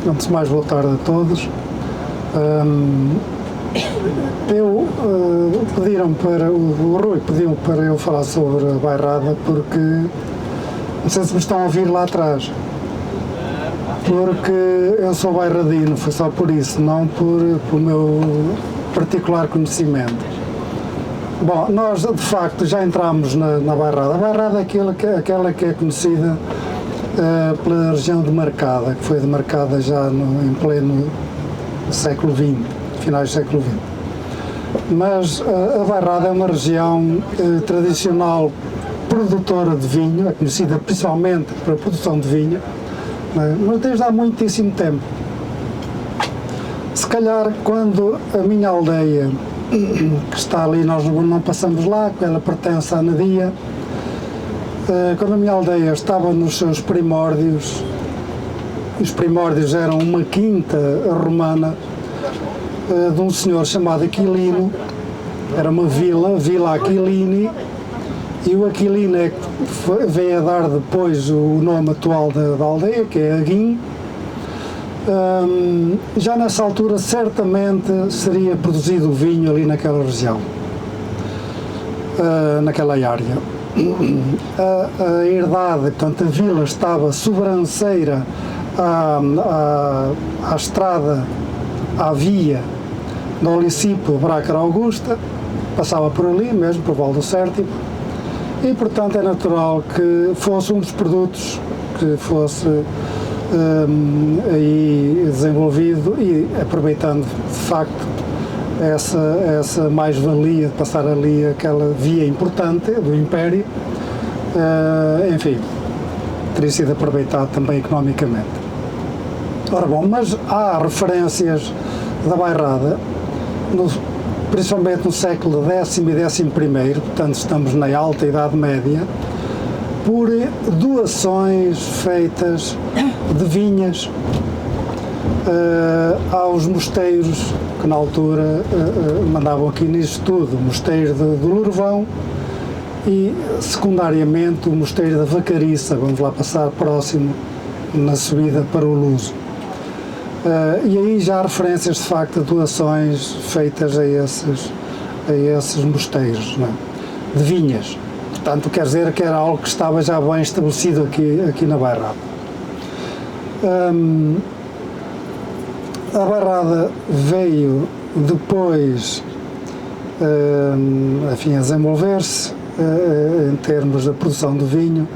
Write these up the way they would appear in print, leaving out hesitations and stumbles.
Antes de mais, boa tarde a todos. Pediram para, o Rui pediu para eu falar sobre a bairrada porque, não sei se me estão a ouvir lá atrás, porque eu sou bairradino, foi só por isso, não por meu particular conhecimento. Bom, nós de facto já entramos na bairrada. A bairrada é aquela que é conhecida pela região demarcada, que foi demarcada já em pleno século XX, finais do século XX. Mas a bairrada é uma região tradicional produtora de vinho, é conhecida principalmente pela produção de vinho, mas desde há muitíssimo tempo. Se calhar quando a minha aldeia, que está ali, nós não passamos lá, ela pertence à Anadia, quando a minha aldeia estava nos seus primórdios, os primórdios eram uma quinta romana de um senhor chamado Aquilino, era uma Vila Aquilini, e o Aquilino é que veio a dar depois o nome atual da aldeia, que é Aguim. Já nessa altura certamente seria produzido o vinho ali naquela região, naquela área. A herdade, portanto a vila estava sobranceira à estrada, à via do Olicipio Brácara Augusta, passava por ali mesmo, por Val do Sértimo, e portanto é natural que fosse um dos produtos que fosse aí desenvolvido, e aproveitando de facto essa mais-valia de passar ali aquela via importante do Império, enfim, teria sido aproveitado também economicamente. Ora bom, mas há referências da bairrada, principalmente no século X e XI, portanto estamos na alta Idade Média, por doações feitas de vinhas aos mosteiros que na altura mandavam aqui nisto tudo, o mosteiro do Lourvão e secundariamente o mosteiro da Vacariça, vamos lá passar próximo na subida para o Luso. E aí já há referências de facto a doações feitas a esses mosteiros, não é? De vinhas. Portanto, quer dizer que era algo que estava já bem estabelecido aqui na bairrada. A bairrada veio depois, enfim, a desenvolver-se em termos da produção de vinho,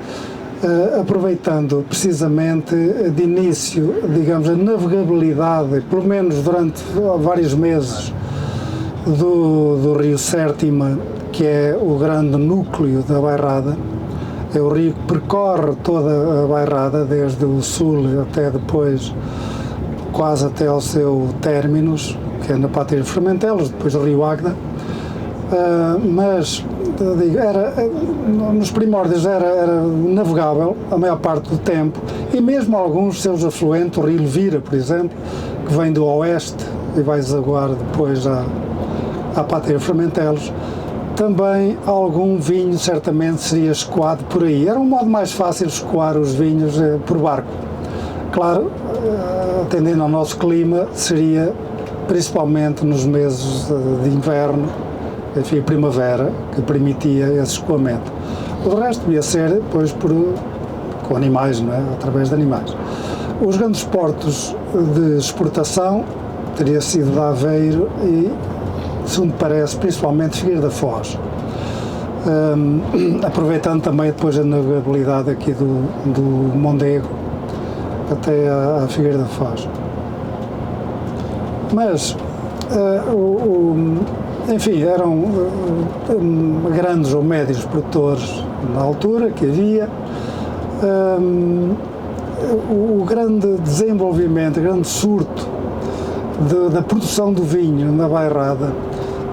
aproveitando precisamente de início, digamos, a navegabilidade, pelo menos durante vários meses, do rio Sértima, que é o grande núcleo da bairrada. É o rio que percorre toda a bairrada, desde o sul até depois, quase até ao seu términus, que é na Pátria de Fermentelos, depois do rio Águeda. Mas nos primórdios era navegável a maior parte do tempo, e mesmo alguns seus afluentes, o rio Levira, por exemplo, que vem do oeste e vai desaguar depois à Pátria de Fermentelos, também algum vinho certamente seria escoado por aí. Era um modo mais fácil de escoar os vinhos por barco. Claro, atendendo ao nosso clima, seria principalmente nos meses de inverno, enfim, primavera, que permitia esse escoamento. O resto devia ser depois com animais, não é? Através de animais. Os grandes portos de exportação teria sido de Aveiro e, segundo parece, principalmente Figueira da Foz, aproveitando também depois a navegabilidade aqui do Mondego até à Figueira da Foz. Mas, enfim, eram grandes ou médios produtores na altura que havia. O grande desenvolvimento, o grande surto da produção do vinho na bairrada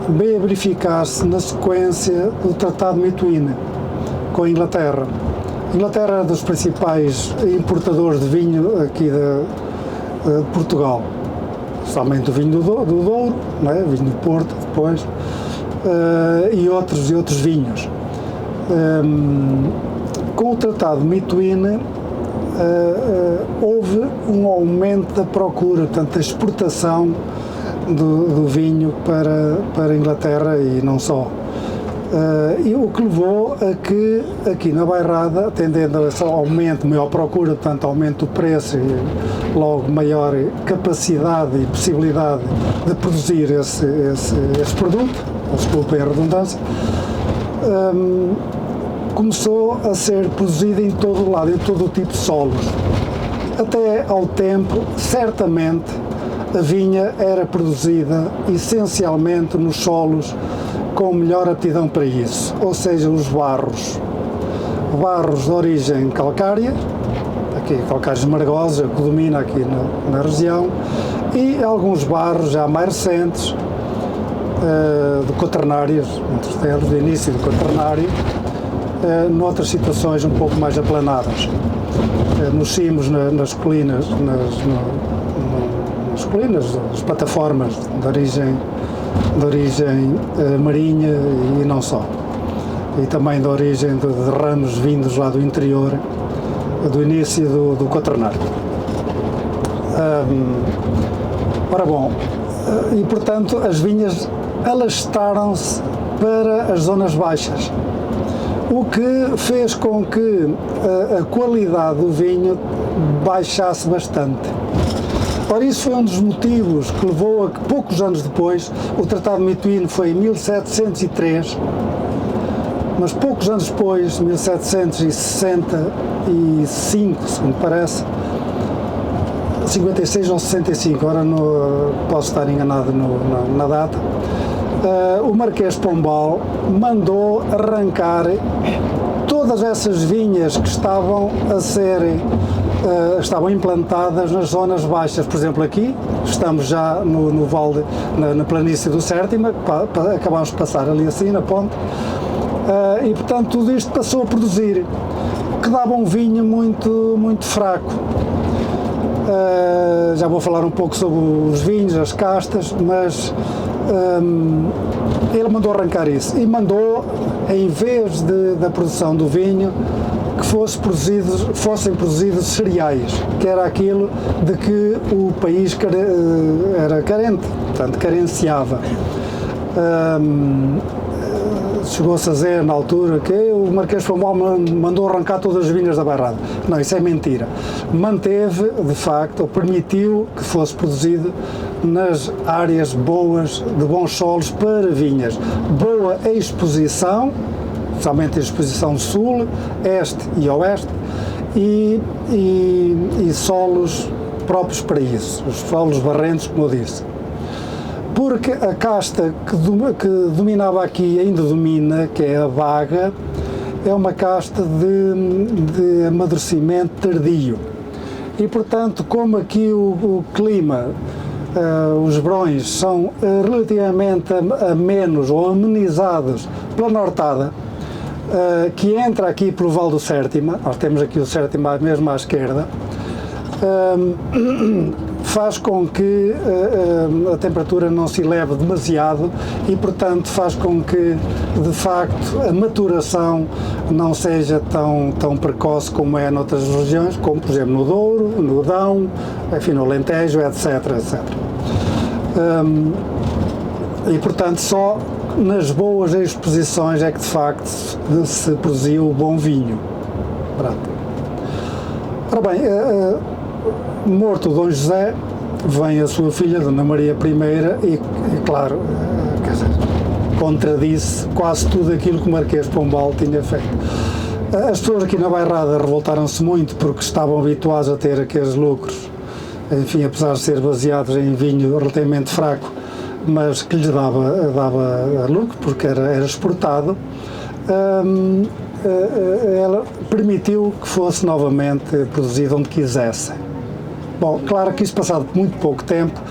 veio a verificar-se na sequência do Tratado de Mituíne com a Inglaterra. A Inglaterra era dos principais importadores de vinho aqui de Portugal, somente o vinho do Douro, não é? Vinho do Porto depois, e outros vinhos. Com o Tratado de Mituíne houve um aumento da procura, portanto, da exportação do vinho para a Inglaterra e não só. E o que levou a que aqui na Bairrada, atendendo a esse aumento, maior procura, portanto aumento do preço e logo maior capacidade e possibilidade de produzir esse produto, desculpem a redundância, começou a ser produzida em todo o lado, em todo o tipo de solos. Até ao tempo, certamente, a vinha era produzida essencialmente nos solos com melhor aptidão para isso, ou seja, os barros de origem calcária, aqui calcários margosos, que domina aqui na região, e alguns barros já mais recentes, de quaternários, entre eles, do início do quaternário, noutras situações um pouco mais aplanadas, nos cimos, nas colinas, nas colinas, das plataformas de origem marinha e não só, e também de origem de ramos vindos lá do interior, do início do quaternário. Ora bom, e portanto as vinhas alastraram-se para as zonas baixas, o que fez com que a qualidade do vinho baixasse bastante. Ora, isso foi um dos motivos que levou a que poucos anos depois, o Tratado de Mituíno foi em 1703, mas poucos anos depois, 1765, se me parece, 56 ou 65, agora posso estar enganado na data, o Marquês de Pombal mandou arrancar todas essas vinhas que estavam implantadas nas zonas baixas. Por exemplo, aqui estamos já no vale, na planície do Sértima, acabámos de passar ali assim na ponte, e portanto tudo isto passou a produzir, que dava um vinho muito, muito fraco. Já vou falar um pouco sobre os vinhos, as castas, mas ele mandou arrancar isso e mandou, em vez da produção do vinho, que fossem produzidos cereais, que era aquilo de que o país era carente, portanto carenciava. Chegou-se a dizer na altura que o Marquês de Pombal mandou arrancar todas as vinhas da Bairrada. Não, isso é mentira. Manteve, de facto, ou permitiu que fosse produzido nas áreas boas, de bons solos para vinhas. Boa exposição, especialmente a exposição sul, este e oeste, e solos próprios para isso, os solos barrentos, como eu disse. Porque a casta que dominava aqui, ainda domina, que é a vaga, é uma casta de amadurecimento tardio. E, portanto, como aqui o clima, os verões são relativamente amenos ou amenizados pela nortada, que entra aqui pelo Vale do Sértima, nós temos aqui o Sértima mesmo à esquerda, faz com que a temperatura não se eleve demasiado e, portanto, faz com que, de facto, a maturação não seja tão precoce como é noutras regiões, como, por exemplo, no Douro, no Dão, enfim, no Alentejo, etc. E, portanto, só nas boas exposições é que, de facto, se produziu o bom vinho. Pronto. Ora bem, morto Dom José, vem a sua filha, Dona Maria I, e claro, quer dizer, contradisse quase tudo aquilo que o Marquês de Pombal tinha feito. As pessoas aqui na Bairrada revoltaram-se muito porque estavam habituados a ter aqueles lucros, enfim, apesar de ser baseados em vinho relativamente fraco, mas que lhes dava lucro porque era exportado. Ela permitiu que fosse novamente produzido onde quisessem. Bom, claro que isso passado muito pouco tempo,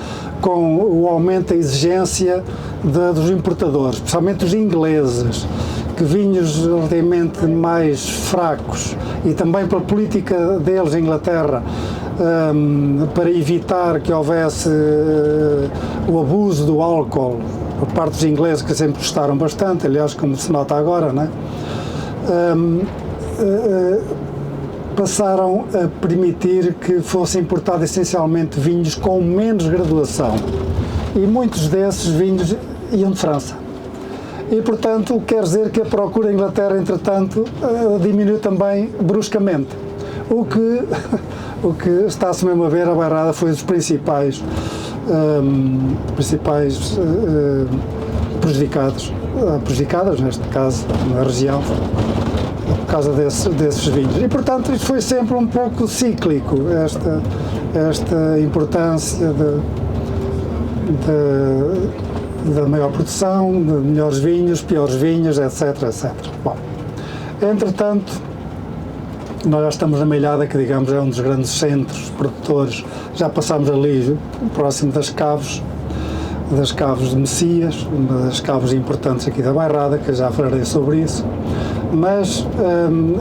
com o aumento da exigência dos importadores, especialmente os ingleses, que vinhos relativamente mais fracos, e também pela política deles em Inglaterra, para evitar que houvesse o abuso do álcool por parte dos ingleses, que sempre gostaram bastante, aliás, como se nota agora, não é? passaram a permitir que fossem importados essencialmente vinhos com menos graduação. E muitos desses vinhos iam de França. E, portanto, quer dizer que a procura em Inglaterra, entretanto, diminuiu também bruscamente. O que está-se mesmo a ver, a Bairrada foi dos principais prejudicadas, neste caso, na região, por causa desses vinhos. E, portanto, isto foi sempre um pouco cíclico, esta importância da maior produção, de melhores vinhos, piores vinhos, etc, etc. Bom, entretanto, nós já estamos na Meilhada, que digamos é um dos grandes centros produtores, já passámos ali próximo das Caves de Messias, uma das caves importantes aqui da Bairrada, que eu já falarei sobre isso, mas,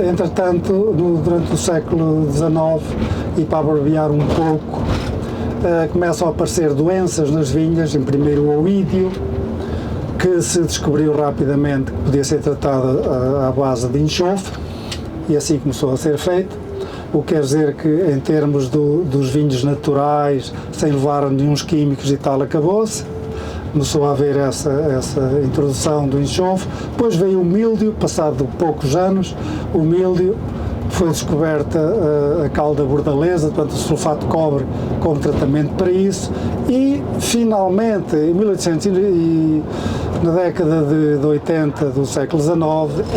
entretanto, durante o século XIX, e para abreviar um pouco, começam a aparecer doenças nas vinhas, em primeiro o oídio, que se descobriu rapidamente que podia ser tratado à base de enxofre, e assim começou a ser feito, o que quer dizer que em termos dos vinhos naturais, sem levar nenhum químicos e tal, acabou-se. Começou a haver essa introdução do enxofre. Depois veio o míldio, passado poucos anos, o míldio, foi descoberta a calda bordaleza, portanto o sulfato de cobre como tratamento para isso, e finalmente em 1800 e na década de 80 do século XIX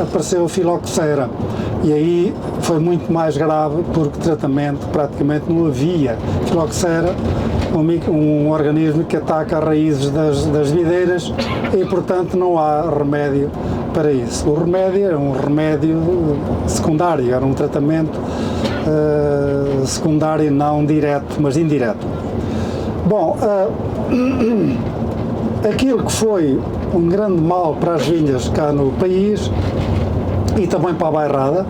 apareceu a filoxera, e aí foi muito mais grave porque tratamento praticamente não havia. Filoxera, um organismo que ataca as raízes das videiras e portanto não há remédio para isso. O remédio era um remédio secundário, era um tratamento secundário, não direto, mas indireto. Bom, aquilo que foi um grande mal para as vinhas cá no país e também para a Bairrada,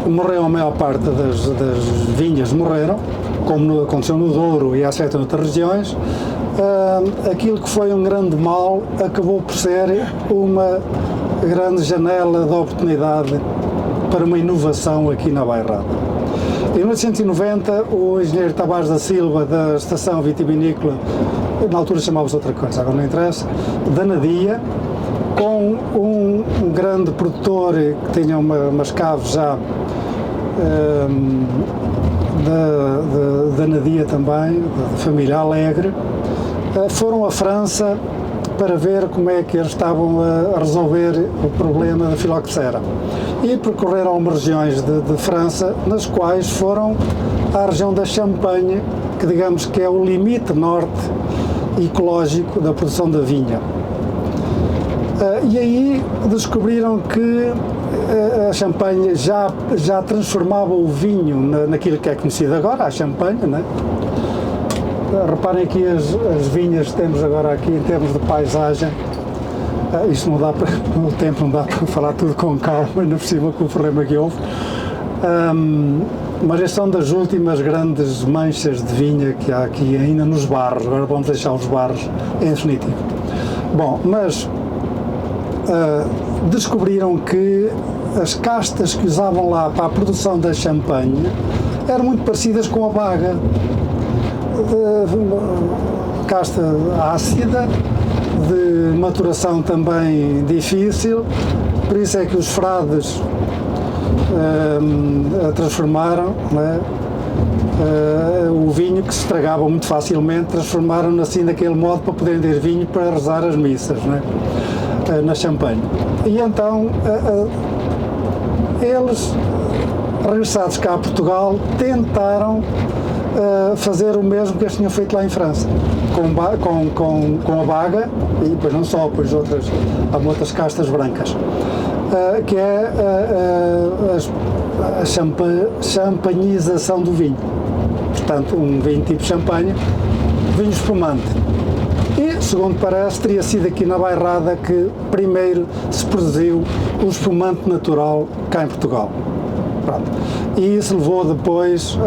morreu a maior parte das vinhas, morreram, como aconteceu no Douro e etc. noutras regiões. Aquilo que foi um grande mal acabou por ser uma grande janela de oportunidade para uma inovação aqui na Bairrada. Em 1990, o engenheiro Tavares da Silva, da Estação Vitivinícola, na altura chamava-se outra coisa, agora não interessa, da Nadia, com um grande produtor que tinha umas caves já da Nadia também, da família Alegre, foram à França para ver como é que eles estavam a resolver o problema da filoxera. E percorreram algumas regiões de França, nas quais foram à região da Champagne, que digamos que é o limite norte ecológico da produção da vinha. E aí descobriram que a Champagne já transformava o vinho naquilo que é conhecido agora, a Champagne, né? Reparem aqui as vinhas que temos agora aqui em termos de paisagem. Isto não dá para, no tempo não dá para falar tudo com calma, ainda por cima com o problema que houve. Mas estas são das últimas grandes manchas de vinha que há aqui ainda nos barros. Agora vamos deixar os barros em definitivo. Bom, mas descobriram que as castas que usavam lá para a produção da champanhe eram muito parecidas com a baga. Casta ácida, de maturação também difícil, por isso é que os frades a transformaram, né? O vinho que se estragava muito facilmente, transformaram-no assim daquele modo para poderem ter vinho para rezar as missas, né? Na Champagne. E então eles, regressados cá a Portugal, tentaram fazer o mesmo que eles tinham feito lá em França, com a baga, e depois não só, pois há outras castas brancas, que é a champanização do vinho. Portanto, um vinho tipo champanhe, vinho espumante. E, segundo parece, teria sido aqui na Bairrada que primeiro se produziu o espumante natural cá em Portugal. Pronto. E isso levou depois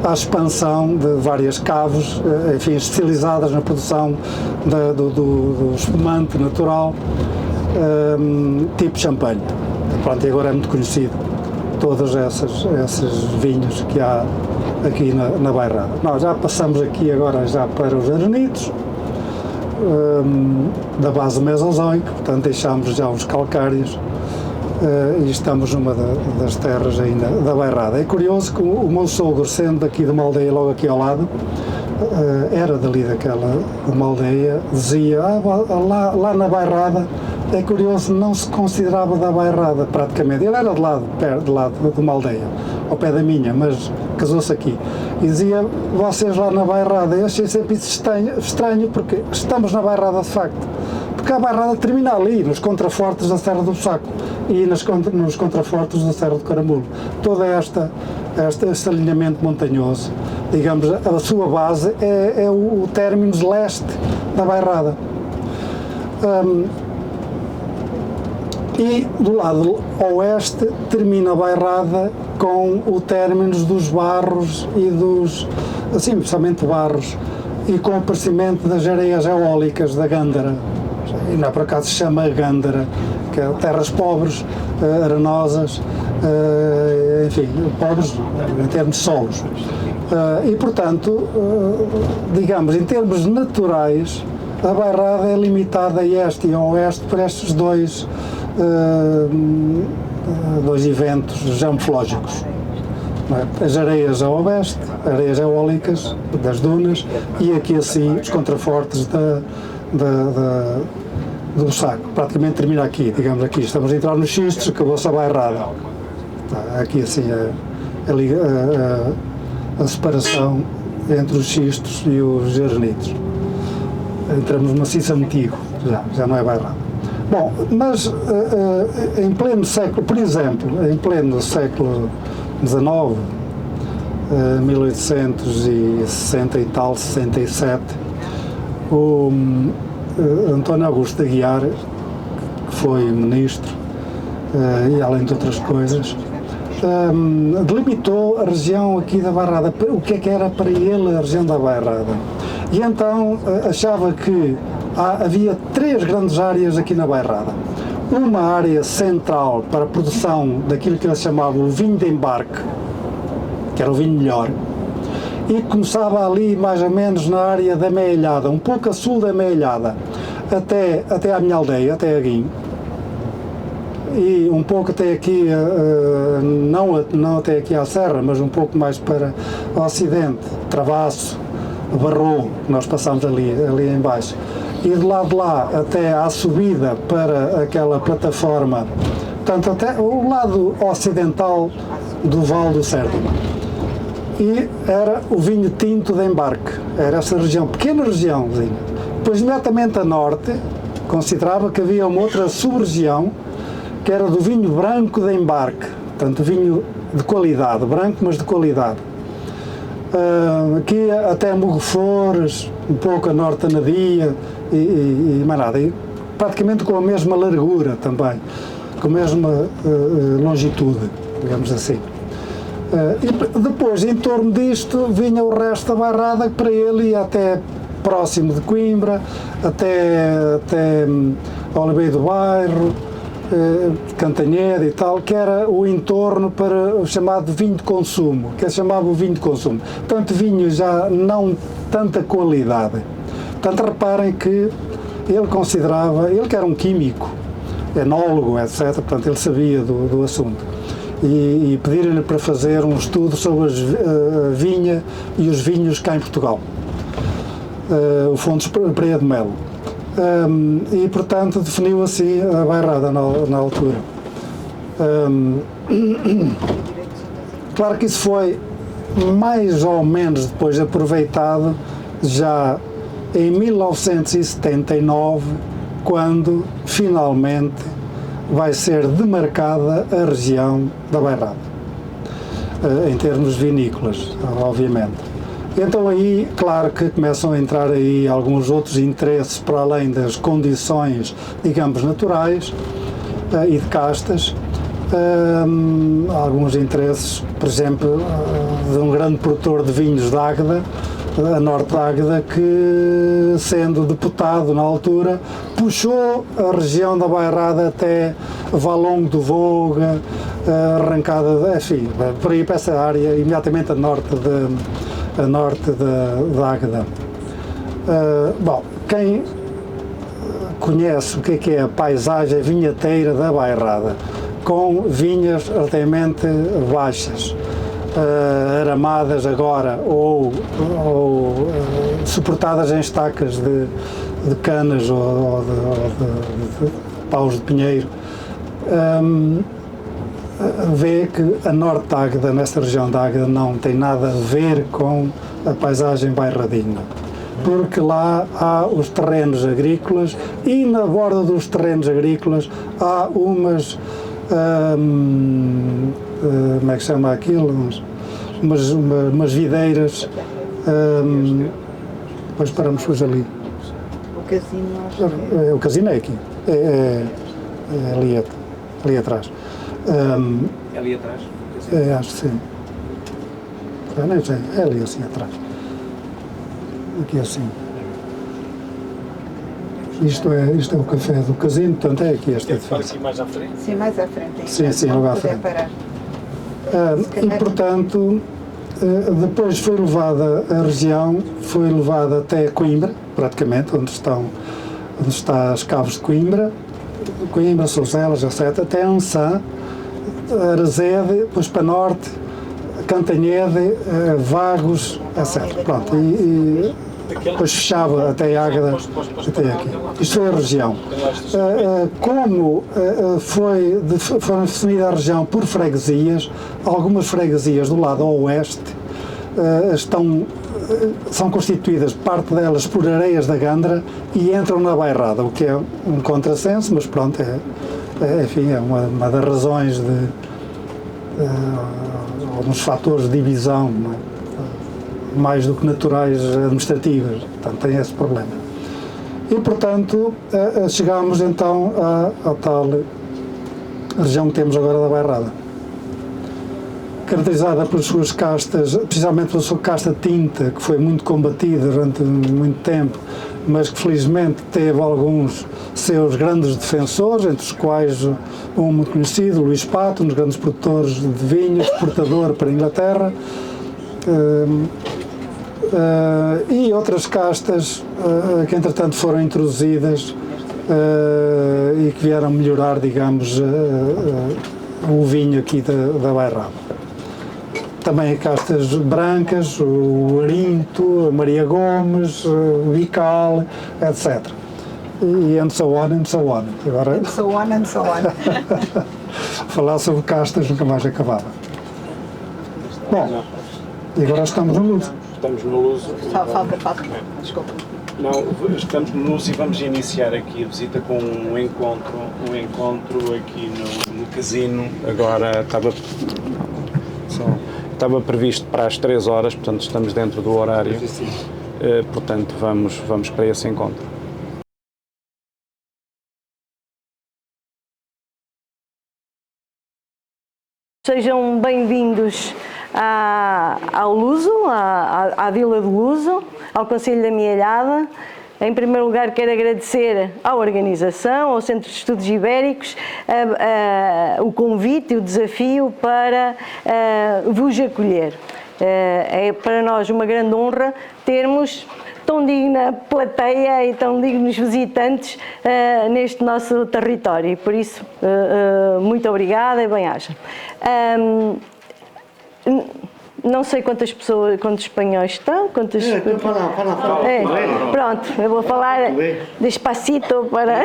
à expansão de várias caves, enfim, especializadas na produção do espumante natural, tipo champanhe. Pronto, e agora é muito conhecido todos esses vinhos que há aqui na Bairrada. Nós já passamos aqui agora já para os arenitos, da base mesozoica, portanto deixámos já os calcários e estamos numa das terras ainda da Bairrada. É curioso que o meu sogro, sendo daqui de uma aldeia logo aqui ao lado, era dali daquela uma aldeia, dizia, lá na Bairrada, é curioso, não se considerava da Bairrada praticamente, ele era de lado de uma aldeia, ao pé da minha, mas casou-se aqui, e dizia, vocês lá na Bairrada, eu achei sempre isso estranho, porque estamos na Bairrada de facto, porque a Bairrada termina ali, nos contrafortes da Serra do Saco, e nos contrafortes da Serra do Caramulo, todo este alinhamento montanhoso, digamos, a sua base é o términus leste da Bairrada. E do lado oeste termina a Bairrada com o términus dos Barros e dos, assim, principalmente Barros, e com o aparecimento das areias eólicas da Gândara, e não é por acaso se chama Gândara, que é terras pobres, arenosas, enfim, pobres em termos de solos. E portanto, digamos, em termos naturais, a Bairrada é limitada a este e a oeste por estes dois eventos geomorfológicos. As areias a oeste, areias eólicas das dunas, e aqui assim os contrafortes do Saco. Praticamente termina aqui, digamos aqui. Estamos a entrar nos xistos, acabou-se a Bairrada. Aqui assim a separação entre os xistos e os geranitos. Entramos no maciço antigo, já não é Bairrada. Bom, mas em pleno século, por exemplo, em pleno século XIX, 1860 e tal, 67, o António Augusto de Aguiar, que foi ministro, e além de outras coisas, delimitou a região aqui da Bairrada, o que é que era para ele a região da Bairrada. E então achava que havia três grandes áreas aqui na Bairrada. Uma área central para a produção daquilo que ele chamava o vinho de embarque, que era o vinho melhor, e começava ali mais ou menos na área da Meilhada, um pouco a sul da Meilhada, até à minha aldeia, até a Guim, e um pouco até aqui, não até aqui à Serra, mas um pouco mais para o ocidente, Travasso, Barro, nós passámos ali em baixo, e de lá até à subida para aquela plataforma, portanto até o lado ocidental do Val do Sértimo. E era o vinho tinto de embarque, era essa região, pequena regiãozinha. Depois, imediatamente a norte, considerava que havia uma outra sub-região, que era do vinho branco de embarque, portanto vinho de qualidade, branco mas de qualidade. Aqui até Mugoflores, um pouco a norte da Nadia e mais nada, e praticamente com a mesma largura também, com a mesma longitude, digamos assim. E depois, em torno disto, vinha o resto da Bairrada, que para ele ia até próximo de Coimbra, até Oliveira do Bairro, Cantanhede e tal, que era o entorno para o chamado vinho de consumo, que ele chamava o vinho de consumo. Portanto, vinho já não tanta qualidade. Portanto, reparem que ele considerava, ele que era um químico, enólogo, etc., portanto, ele sabia do assunto. E pediram-lhe para fazer um estudo sobre a vinha e os vinhos cá em Portugal, o Fontes Pereira de Melo. E portanto definiu assim a Bairrada na altura. Claro que isso foi mais ou menos depois aproveitado já em 1979, quando finalmente vai ser demarcada a região da Bairrada, em termos vinícolas, obviamente. Então aí, claro que começam a entrar aí alguns outros interesses para além das condições, digamos, naturais e de castas, alguns interesses, por exemplo, de um grande produtor de vinhos de Águeda, a norte da Águeda, que, sendo deputado na altura, puxou a região da Bairrada até Valongo do Voga, arrancada, enfim, por aí para essa área, imediatamente a norte da Águeda. Bom, quem conhece o que é a paisagem vinheteira da Bairrada, com vinhas relativamente baixas, aramadas agora ou suportadas em estacas de canas ou de paus de pinheiro, vê que a norte da Águeda, nesta região da Águeda, não tem nada a ver com a paisagem bairradina, porque lá há os terrenos agrícolas e na borda dos terrenos agrícolas há umas como é que se chama aquilo? Umas videiras. Depois paramos hoje ali. O casino, o casino é aqui. É ali atrás. É ali atrás? Acho que sim. Não sei, é ali assim atrás. Aqui assim. Isto é o café do casino, portanto é aqui este edifício. Aqui mais à frente? sim, mais à frente. Sim, logo à frente. Parar. E portanto, depois foi levada a região, foi levada até Coimbra, praticamente, onde está as caves de Coimbra, Souselas, etc., até Ançã, Arazede, depois para norte, Cantanhede, Vagos, etc. Pronto, e depois fechava até Águeda, até aqui. Isto foi a região. Como foram definidas a região por freguesias, algumas freguesias do lado oeste são constituídas, parte delas, por Areias da Gandra e entram na Bairrada, o que é um contrassenso, mas pronto, enfim, é uma das razões ou dos fatores de divisão, não é? Mais do que naturais administrativas, portanto tem esse problema. E portanto chegámos então à tal região que temos agora da Bairrada, caracterizada pelas suas castas, precisamente pela sua casta tinta, que foi muito combatida durante muito tempo, mas que felizmente teve alguns seus grandes defensores, entre os quais um muito conhecido, Luís Pato, um dos grandes produtores de vinho, exportador para a Inglaterra, e outras castas que entretanto foram introduzidas e que vieram melhorar, digamos, o vinho aqui da Bairrada. Também castas brancas, o Arinto, a Maria Gomes, o Bical, etc. E and so on. Agora, And so on. falar sobre castas nunca mais acabava. Bom, e agora estamos no Luso. Estamos no Luso. Falta. Desculpa. Não, estamos no Luso e vamos iniciar aqui a visita com um encontro aqui no casino. Agora estava previsto para as 3 horas, portanto estamos dentro do horário. Portanto vamos para esse encontro. Sejam bem-vindos ao Luso, à Vila do Luso, ao Conselho da Mielhada. Em primeiro lugar, quero agradecer à organização, ao Centro de Estudos Ibéricos, o convite e o desafio para vos acolher. É para nós uma grande honra termos tão digna plateia e tão dignos visitantes neste nosso território. E por isso, muito obrigada e bem-aja. Não sei quantas espanhóis estão, quantas... Pronto, eu vou falar despacito para...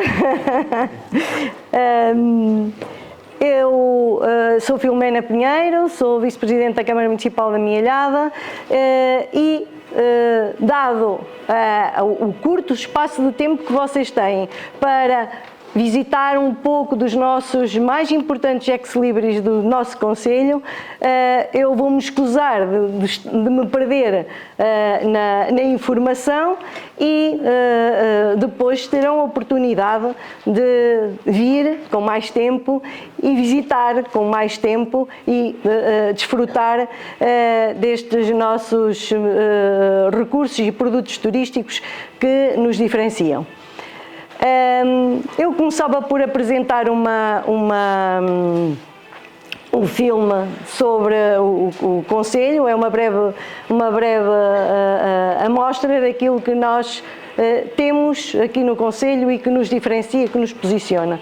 Eu sou Filomena Pinheiro, sou vice-presidente da Câmara Municipal da Mielhada e, dado o curto espaço de tempo que vocês têm para visitar um pouco dos nossos mais importantes ex-libris do nosso concelho, eu vou-me escusar de me perder na informação e depois terão a oportunidade de vir com mais tempo e visitar com mais tempo e desfrutar destes nossos recursos e produtos turísticos que nos diferenciam. Eu começava por apresentar um filme sobre o concelho, é uma breve amostra daquilo que nós temos aqui no concelho e que nos diferencia, que nos posiciona.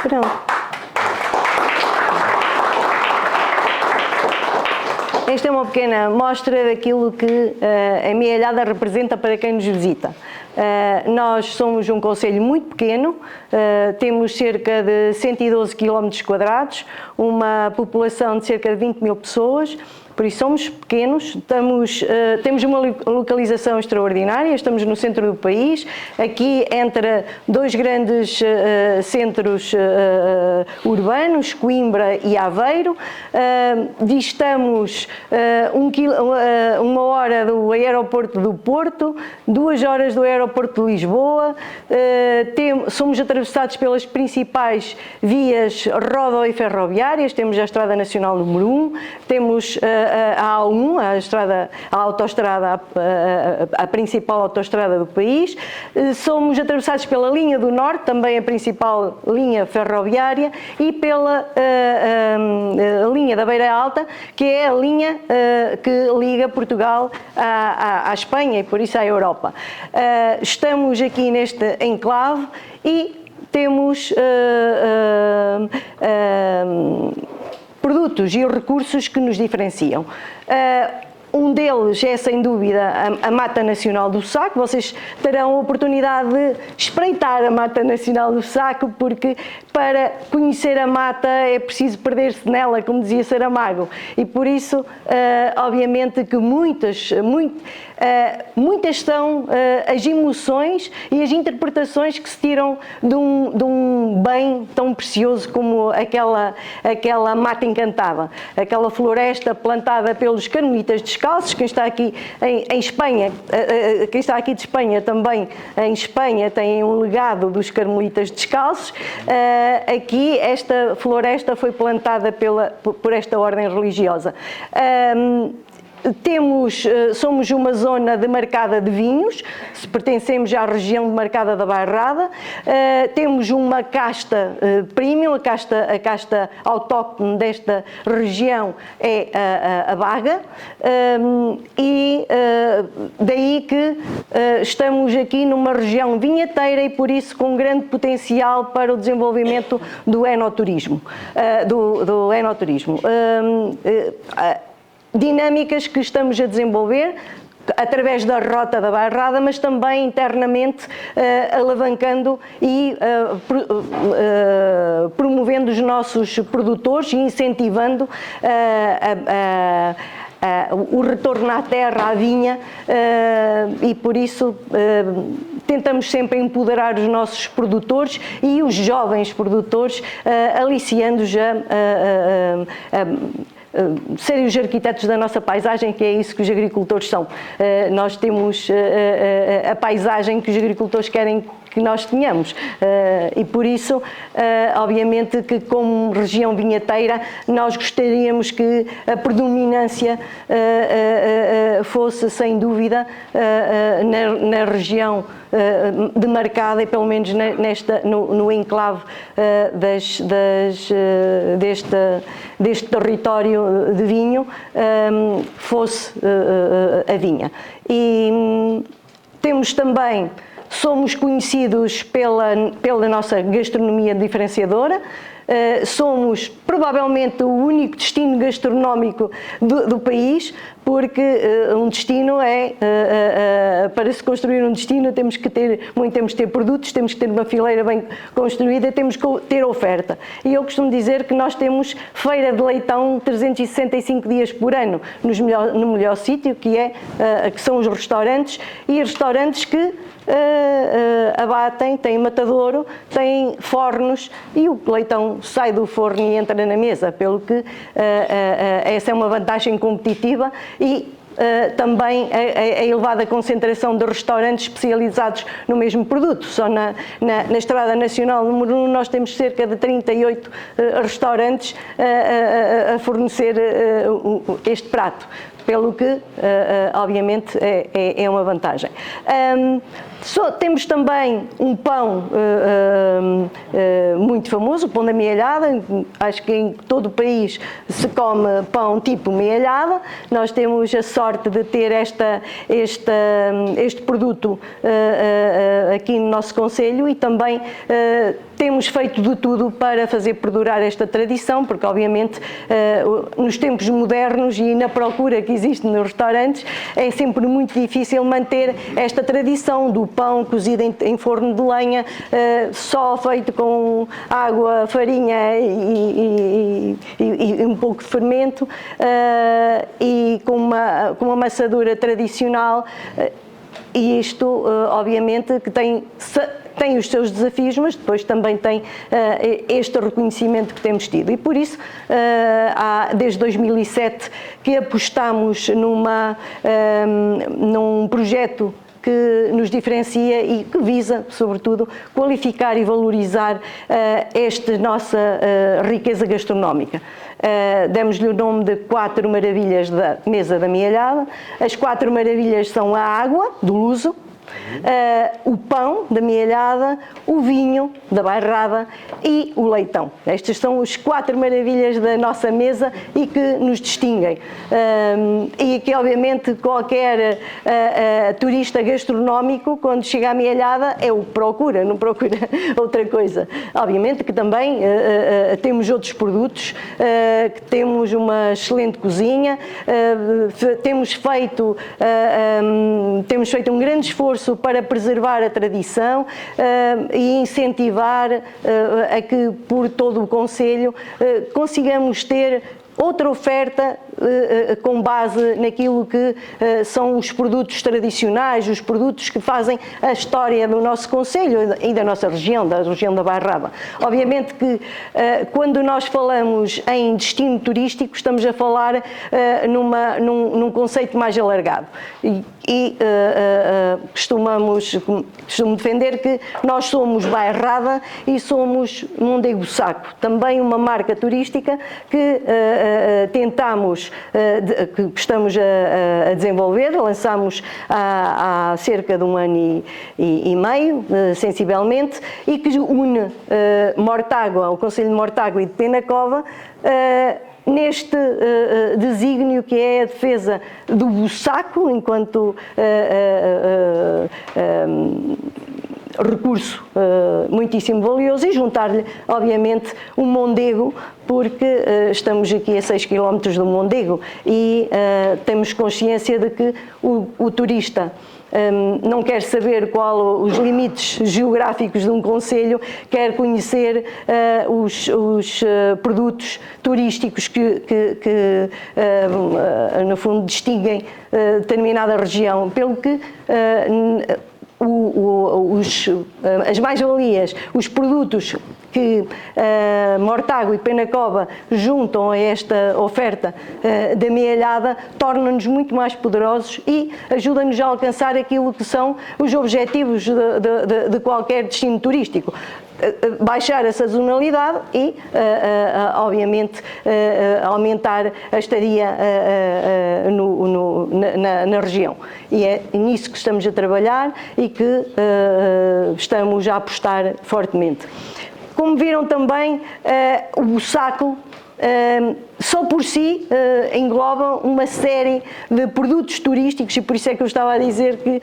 Pronto. Esta é uma pequena mostra daquilo que a Mielhada representa para quem nos visita. Nós somos um concelho muito pequeno, temos cerca de 112 km², uma população de cerca de 20 mil pessoas, por isso somos pequenos, temos uma localização extraordinária, estamos no centro do país, aqui entre dois grandes centros urbanos, Coimbra e Aveiro, distamos 1 hora do aeroporto do Porto, 2 horas do aeroporto aeroporto de Lisboa, somos atravessados pelas principais vias rodo e ferroviárias, temos a Estrada Nacional número 1, temos a A1, a autoestrada, a principal autoestrada do país, somos atravessados pela linha do Norte, também a principal linha ferroviária, e pela a linha da Beira Alta, que é a linha que liga Portugal à Espanha e por isso à Europa. Estamos aqui neste enclave e temos produtos e recursos que nos diferenciam. Um deles é, sem dúvida, a Mata Nacional do Saco. Vocês terão a oportunidade de espreitar a Mata Nacional do Saco, porque para conhecer a mata é preciso perder-se nela, como dizia Saramago. E por isso, obviamente, que muitas são as emoções e as interpretações que se tiram de um bem tão precioso como aquela mata encantada, aquela floresta plantada pelos carmelitas descalços. Quem está aqui em Espanha, quem está aqui de Espanha também, em Espanha tem um legado dos carmelitas descalços. Aqui esta floresta foi plantada por esta ordem religiosa. Somos uma zona demarcada de vinhos, pertencemos à região demarcada da Bairrada, temos uma casta premium, a casta autóctone desta região é a Baga, e daí que estamos aqui numa região vinheteira e por isso com grande potencial para o desenvolvimento do enoturismo. Dinâmicas que estamos a desenvolver através da Rota da Bairrada, mas também internamente alavancando e promovendo os nossos produtores e incentivando o retorno à terra, à vinha, e por isso tentamos sempre empoderar os nossos produtores e os jovens produtores, aliciando-os serem os arquitetos da nossa paisagem, que é isso que os agricultores são. Nós temos a paisagem que os agricultores querem que nós tenhamos, e por isso, obviamente, que como região vinheteira, nós gostaríamos que a predominância fosse, sem dúvida, na região demarcada, e pelo menos no enclave deste território de vinho, fosse a vinha. E temos também, somos conhecidos pela nossa gastronomia diferenciadora. Somos provavelmente o único destino gastronómico do país, porque um destino para se construir um destino temos que ter produtos, temos que ter uma fileira bem construída, temos que ter oferta. E eu costumo dizer que nós temos feira de leitão 365 dias por ano no melhor sítio, que são os restaurantes, e restaurantes que abatem, têm matadouro, têm fornos, e o leitão sai do forno e entra na mesa, pelo que essa é uma vantagem competitiva. E também a elevada concentração de restaurantes especializados no mesmo produto. Só na Estrada Nacional número 1 nós temos cerca de 38 restaurantes a fornecer este prato, pelo que, obviamente, é uma vantagem. Temos também um pão muito famoso, o pão da mealhada. Acho que em todo o país se come pão tipo mealhada. Nós temos a sorte de ter este produto aqui no nosso concelho, e também temos feito de tudo para fazer perdurar esta tradição, porque obviamente nos tempos modernos e na procura que existe nos restaurantes é sempre muito difícil manter esta tradição do pão cozido em forno de lenha, só feito com água, farinha e um pouco de fermento, e com uma amassadura tradicional. E isto, obviamente, que tem os seus desafios, mas depois também tem este reconhecimento que temos tido. E por isso, desde 2007, que apostamos num projeto que nos diferencia e que visa, sobretudo, qualificar e valorizar esta nossa riqueza gastronómica. Demos-lhe o nome de 4 maravilhas da mesa da Mielhada. As 4 maravilhas são a água, do Luso, o pão da Mielhada, o vinho da Bairrada e o leitão. Estas são as 4 maravilhas da nossa mesa e que nos distinguem. E que, obviamente, qualquer turista gastronómico, quando chega à Mielhada, é o que procura, não procura outra coisa. Obviamente que também temos outros produtos, que temos uma excelente cozinha, temos feito um grande esforço para preservar a tradição e incentivar a que, por todo o concelho, consigamos ter outra oferta com base naquilo que são os produtos tradicionais, os produtos que fazem a história do nosso concelho e da nossa região, da região da Bairrada. Obviamente que quando nós falamos em destino turístico, estamos a falar num conceito mais alargado. Costumo defender que nós somos Bairrada e somos Mondego Saco, também uma marca turística que que estamos a desenvolver, lançámos há cerca de 1 ano e meio, sensivelmente, e que une Mortágua, o concelho de Mortágua e de Penacova, neste desígnio que é a defesa do bussaco enquanto recurso muitíssimo valioso, e juntar-lhe, obviamente, um Mondego, porque estamos aqui a 6 km do Mondego e temos consciência de que o turista não quer saber qual os limites geográficos de um concelho, quer conhecer os produtos turísticos que no fundo distinguem determinada região, pelo que as mais-valias, os produtos que Mortágua e Penacova juntam a esta oferta da Mielhada tornam-nos muito mais poderosos e ajudam-nos a alcançar aquilo que são os objetivos de qualquer destino turístico. Baixar a sazonalidade e, obviamente, aumentar a estadia na região. E é nisso que estamos a trabalhar e que estamos a apostar fortemente. Como viram também, o bussaco só por si engloba uma série de produtos turísticos, e por isso é que eu estava a dizer que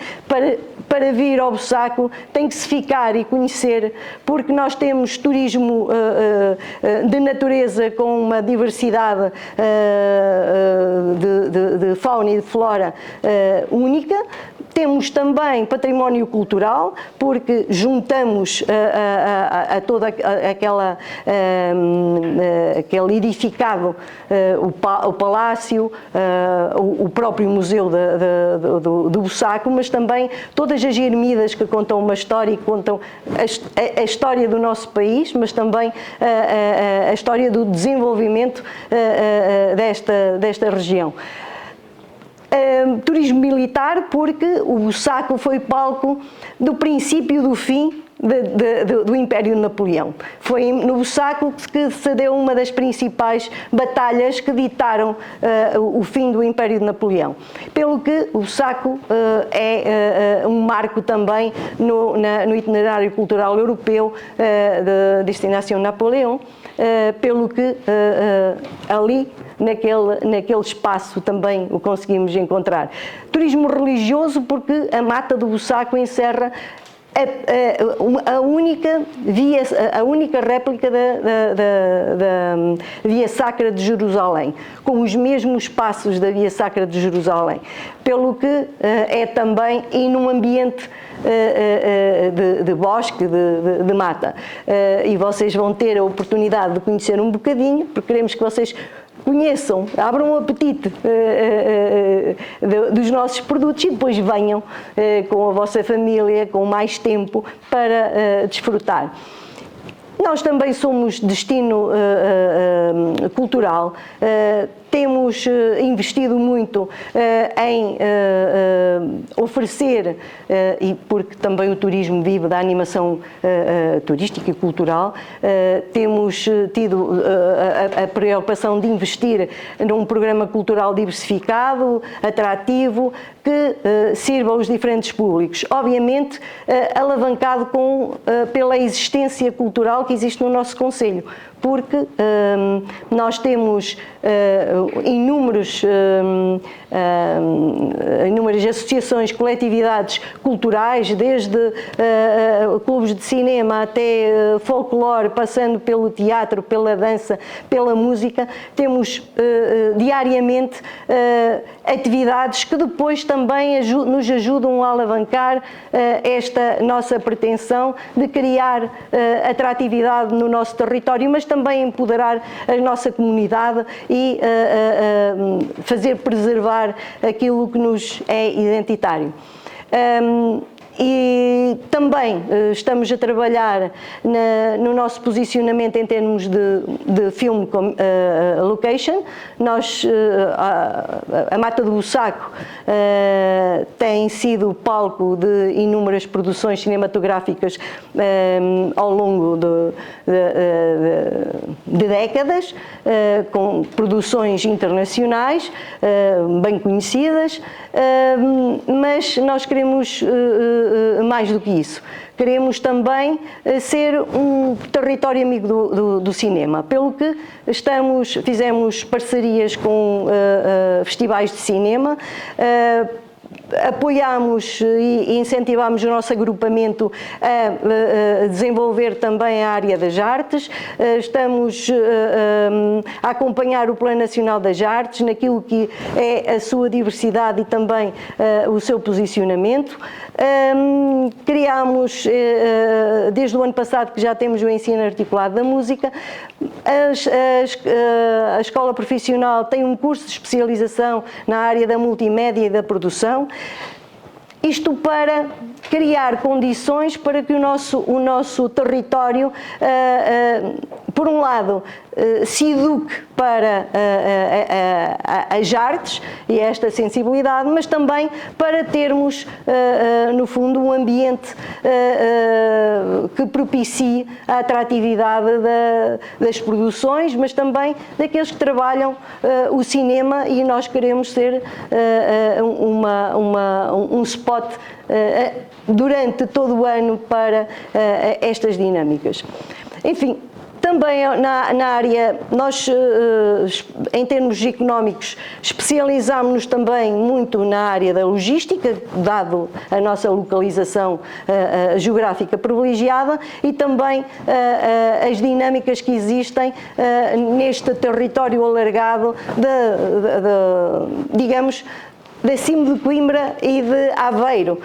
para vir ao bussaco tem que se ficar e conhecer, porque nós temos turismo de natureza com uma diversidade de fauna e de flora única. Temos também património cultural, porque juntamos a toda aquele edificado, o palácio, o próprio museu do bussaco, mas também todas as ermidas que contam uma história e contam a história do nosso país, mas também a história do desenvolvimento desta região. Turismo militar, porque o bussaco foi palco do princípio do fim do Império de Napoleão. Foi no bussaco que se deu uma das principais batalhas que ditaram o fim do Império de Napoleão. Pelo que o bussaco é um marco também no itinerário cultural europeu da Destination Napoleon, pelo que ali naquele espaço também o conseguimos encontrar. Turismo religioso, porque a Mata do Bussaco encerra a única réplica da Via Sacra de Jerusalém, com os mesmos passos da Via Sacra de Jerusalém, pelo que é também e num ambiente de bosque, de mata. E vocês vão ter a oportunidade de conhecer um bocadinho, porque queremos que vocês conheçam, abram o apetite dos nossos produtos e depois venham com a vossa família, com mais tempo para desfrutar. Nós também somos destino cultural, temos investido muito em oferecer, e porque também o turismo vive da animação turística e cultural, temos tido a preocupação de investir num programa cultural diversificado, atrativo, que sirva aos diferentes públicos. Obviamente, alavancado pela existência cultural que existe no nosso concelho, porque nós temos inúmeras associações, coletividades culturais, desde clubes de cinema até folclore, passando pelo teatro, pela dança, pela música. Temos diariamente atividades que depois também nos ajudam a alavancar esta nossa pretensão de criar atratividade no nosso território, mas também empoderar a nossa comunidade e fazer preservar aquilo que nos é identitário. E também estamos a trabalhar no nosso posicionamento em termos de filme location. Nós, a Mata do Bussaco tem sido palco de inúmeras produções cinematográficas ao longo de décadas, com produções internacionais bem conhecidas, mas nós queremos mais do que isso. Queremos também ser um território amigo do cinema, pelo que fizemos parcerias com festivais de cinema, apoiámos e incentivámos o nosso agrupamento a desenvolver também a área das artes. Estamos a acompanhar o Plano Nacional das Artes naquilo que é a sua diversidade e também o seu posicionamento. Criámos, desde o ano passado que já temos o ensino articulado da música, a escola profissional tem um curso de especialização na área da multimédia e da produção. Isto para criar condições para que o nosso território, por um lado, se eduque para as artes e esta sensibilidade, mas também para termos, no fundo, um ambiente que propicie a atratividade das produções, mas também daqueles que trabalham o cinema, e nós queremos ser um spot durante todo o ano para estas dinâmicas. Enfim, também na área, nós em termos económicos especializámos-nos também muito na área da logística, dado a nossa localização geográfica privilegiada, e também as dinâmicas que existem neste território alargado digamos, de cima de Coimbra e de Aveiro,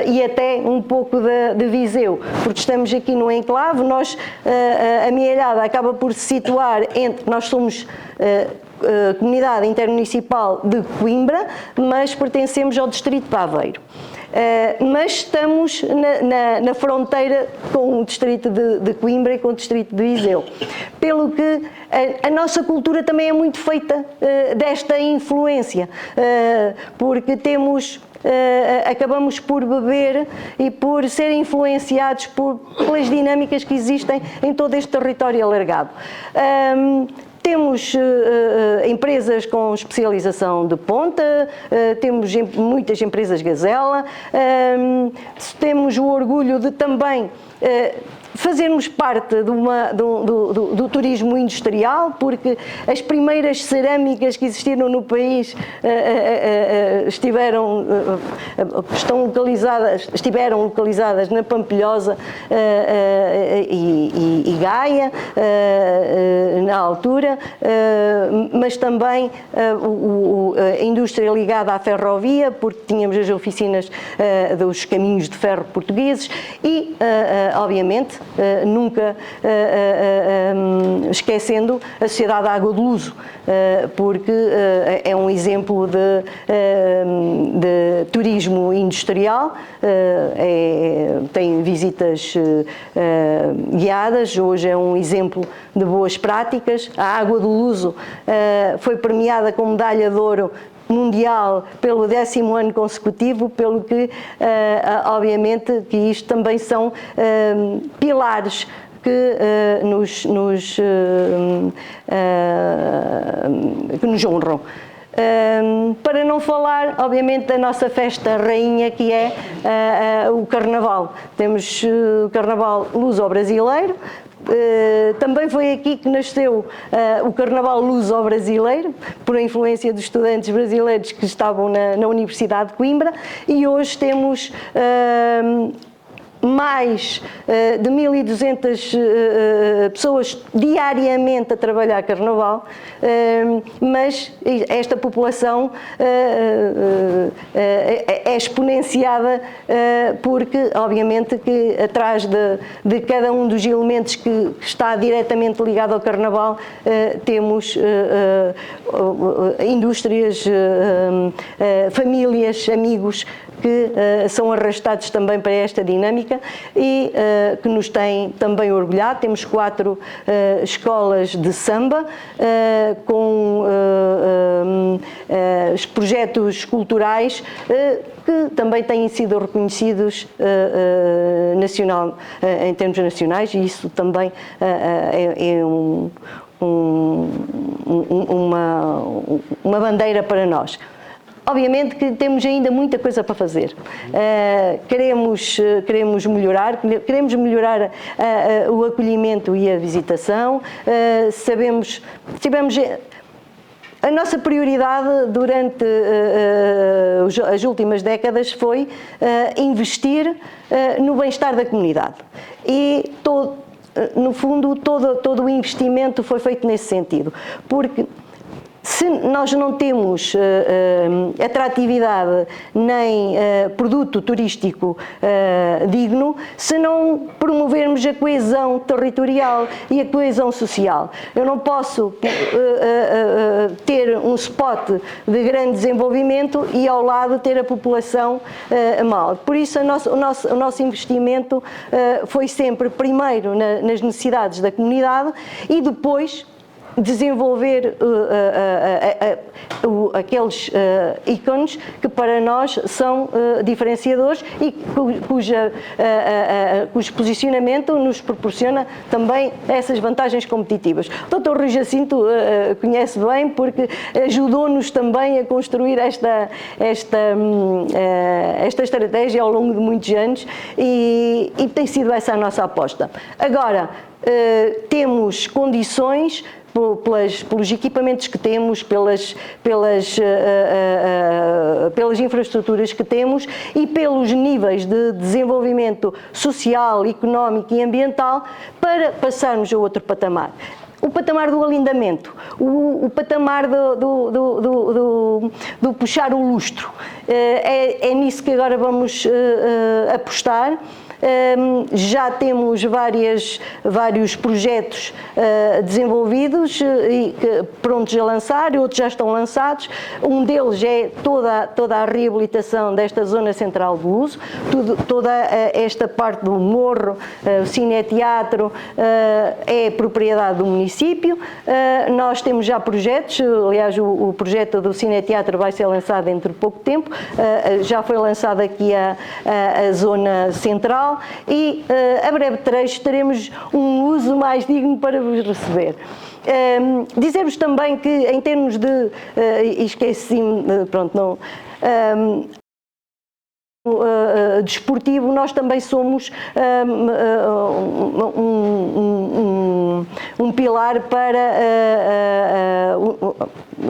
e até um pouco de Viseu, porque estamos aqui no enclave. A Mielhada acaba por se situar nós somos Comunidade Intermunicipal de Coimbra, mas pertencemos ao distrito de Aveiro. Mas estamos na fronteira com o distrito de Coimbra e com o distrito de Viseu, pelo que a nossa cultura também é muito feita desta influência, porque acabamos por beber e por ser influenciados pelas dinâmicas que existem em todo este território alargado. Temos empresas com especialização de ponta, temos muitas empresas gazela, temos o orgulho de também fazermos parte do turismo industrial, porque as primeiras cerâmicas que existiram no país estiveram localizadas na Pampilhosa e Gaia, na altura, mas também a indústria ligada à ferrovia, porque tínhamos as oficinas dos caminhos de ferro portugueses e, obviamente, nunca esquecendo a Sociedade Água do Luso, porque é um exemplo de turismo industrial, tem visitas guiadas, hoje é um exemplo de boas práticas. A Água do Luso foi premiada com medalha de ouro mundial pelo 10º ano consecutivo, pelo que obviamente que isto também são pilares que nos honram. Para não falar, obviamente, da nossa festa rainha, que é o Carnaval. Temos o Carnaval luso-brasileiro. Também foi aqui que nasceu o Carnaval luso-brasileiro, por influência dos estudantes brasileiros que estavam na Universidade de Coimbra, e hoje temos mais de 1.200 pessoas diariamente a trabalhar Carnaval, mas esta população é exponenciada porque, obviamente, que atrás de cada um dos elementos que está diretamente ligado ao Carnaval temos indústrias, famílias, amigos que são arrastados também para esta dinâmica e que nos têm também orgulhado. Temos 4 escolas de samba com os projetos culturais que também têm sido reconhecidos em termos nacionais, e isso também é uma bandeira para nós. Obviamente que temos ainda muita coisa para fazer. Queremos melhorar o acolhimento e a visitação. Tivemos a nossa prioridade durante as últimas décadas foi investir no bem-estar da comunidade. E no fundo, todo o investimento foi feito nesse sentido, porque se nós não temos atratividade nem produto turístico digno, se não promovermos a coesão territorial e a coesão social. Eu não posso ter um spot de grande desenvolvimento e ao lado ter a população mal. Por isso o nosso investimento foi sempre primeiro nas necessidades da comunidade e depois desenvolver aqueles ícones que para nós são diferenciadores e cujo posicionamento nos proporciona também essas vantagens competitivas. O Dr. Rui Jacinto conhece bem porque ajudou-nos também a construir esta estratégia ao longo de muitos anos e tem sido essa a nossa aposta. Agora, temos condições pelos equipamentos que temos, pelas infraestruturas que temos e pelos níveis de desenvolvimento social, económico e ambiental para passarmos a outro patamar. O patamar do alindamento, o patamar do puxar o lustro, é nisso que agora vamos apostar. Já temos vários projetos desenvolvidos e prontos a lançar, outros já estão lançados. Um deles é toda a reabilitação desta zona central do Luso, toda esta parte do morro, o cineteatro é propriedade do município. Nós temos já projetos, aliás o projeto do cineteatro vai ser lançado dentro de pouco tempo, já foi lançado aqui a zona central e a breve trecho teremos um uso mais digno para vos receber. Dizer-vos também que em termos de, esqueci-me, pronto, não... desportivo, nós também somos um pilar para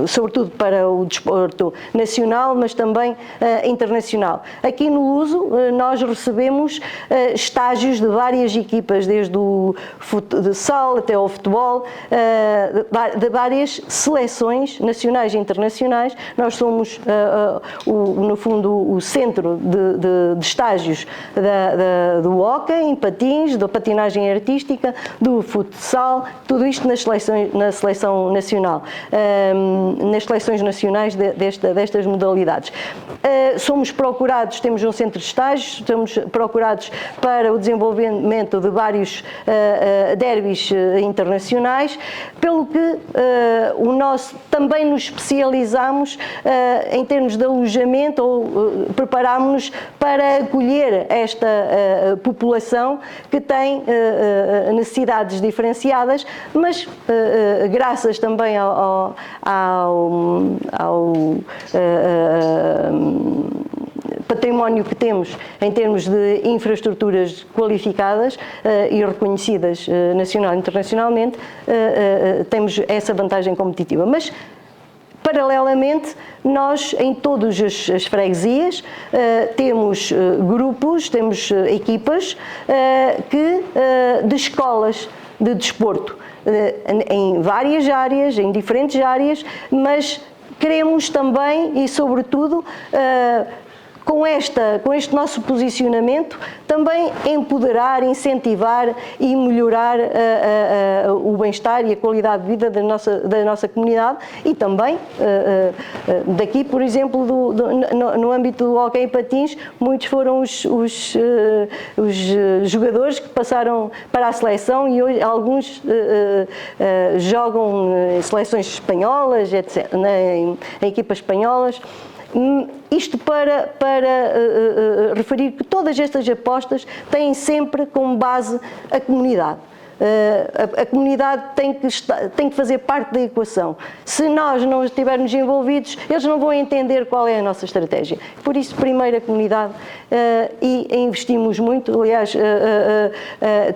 sobretudo para o desporto nacional, mas também internacional. Aqui no Luso nós recebemos estágios de várias equipas, desde o futsal até ao futebol, de várias seleções nacionais e internacionais. Nós somos, no fundo, o centro de estágios do hóquei em patins, da patinagem artística, do futsal, tudo isto na seleção nacional, nas seleções nacionais destas modalidades. Somos procurados, temos um centro de estágios, somos procurados para o desenvolvimento de vários derbys internacionais, pelo que também nos especializamos em termos de alojamento, ou preparámos-nos para acolher esta população que tem necessidades diferenciadas, mas graças também ao património que temos em termos de infraestruturas qualificadas e reconhecidas nacional e internacionalmente, temos essa vantagem competitiva. Mas, paralelamente, nós em todas as freguesias temos grupos, temos equipas de escolas de desporto, em várias áreas, em diferentes áreas, mas queremos também e sobretudo com este nosso posicionamento, também empoderar, incentivar e melhorar o bem-estar e a qualidade de vida da nossa comunidade e também daqui, por exemplo, no âmbito do hóquei em patins, muitos foram os jogadores que passaram para a seleção e hoje alguns jogam em seleções espanholas, etc., em equipas espanholas. Isto para referir que todas estas apostas têm sempre como base a comunidade. A comunidade tem que fazer parte da equação. Se nós não estivermos envolvidos, eles não vão entender qual é a nossa estratégia. Por isso, primeiro a comunidade, e investimos muito, aliás,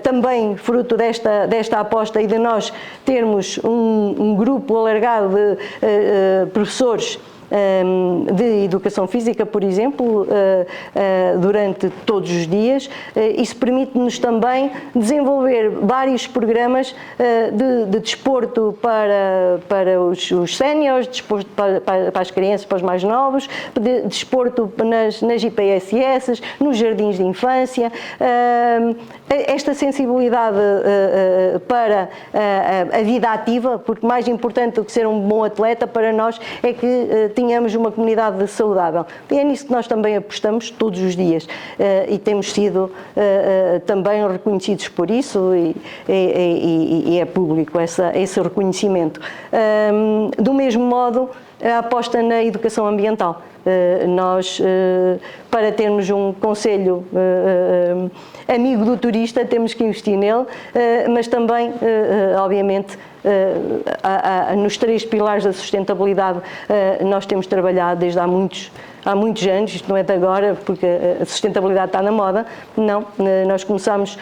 também fruto desta aposta e de nós termos um grupo alargado de professores de educação física, por exemplo, durante todos os dias. Isso permite-nos também desenvolver vários programas de desporto para os séniores, desporto para as crianças, para os mais novos, de desporto nas IPSS, nos jardins de infância. Esta sensibilidade para a vida ativa, porque mais importante do que ser um bom atleta para nós é que tenhamos uma comunidade saudável. E é nisso que nós também apostamos todos os dias e temos sido também reconhecidos por isso e é público esse reconhecimento. Do mesmo modo, a aposta na educação ambiental. Nós, para termos um concelho amigo do turista, temos que investir nele, mas também, obviamente, nos 3 pilares da sustentabilidade nós temos trabalhado desde há muitos anos, isto não é de agora, porque a sustentabilidade está na moda, não. Nós começámos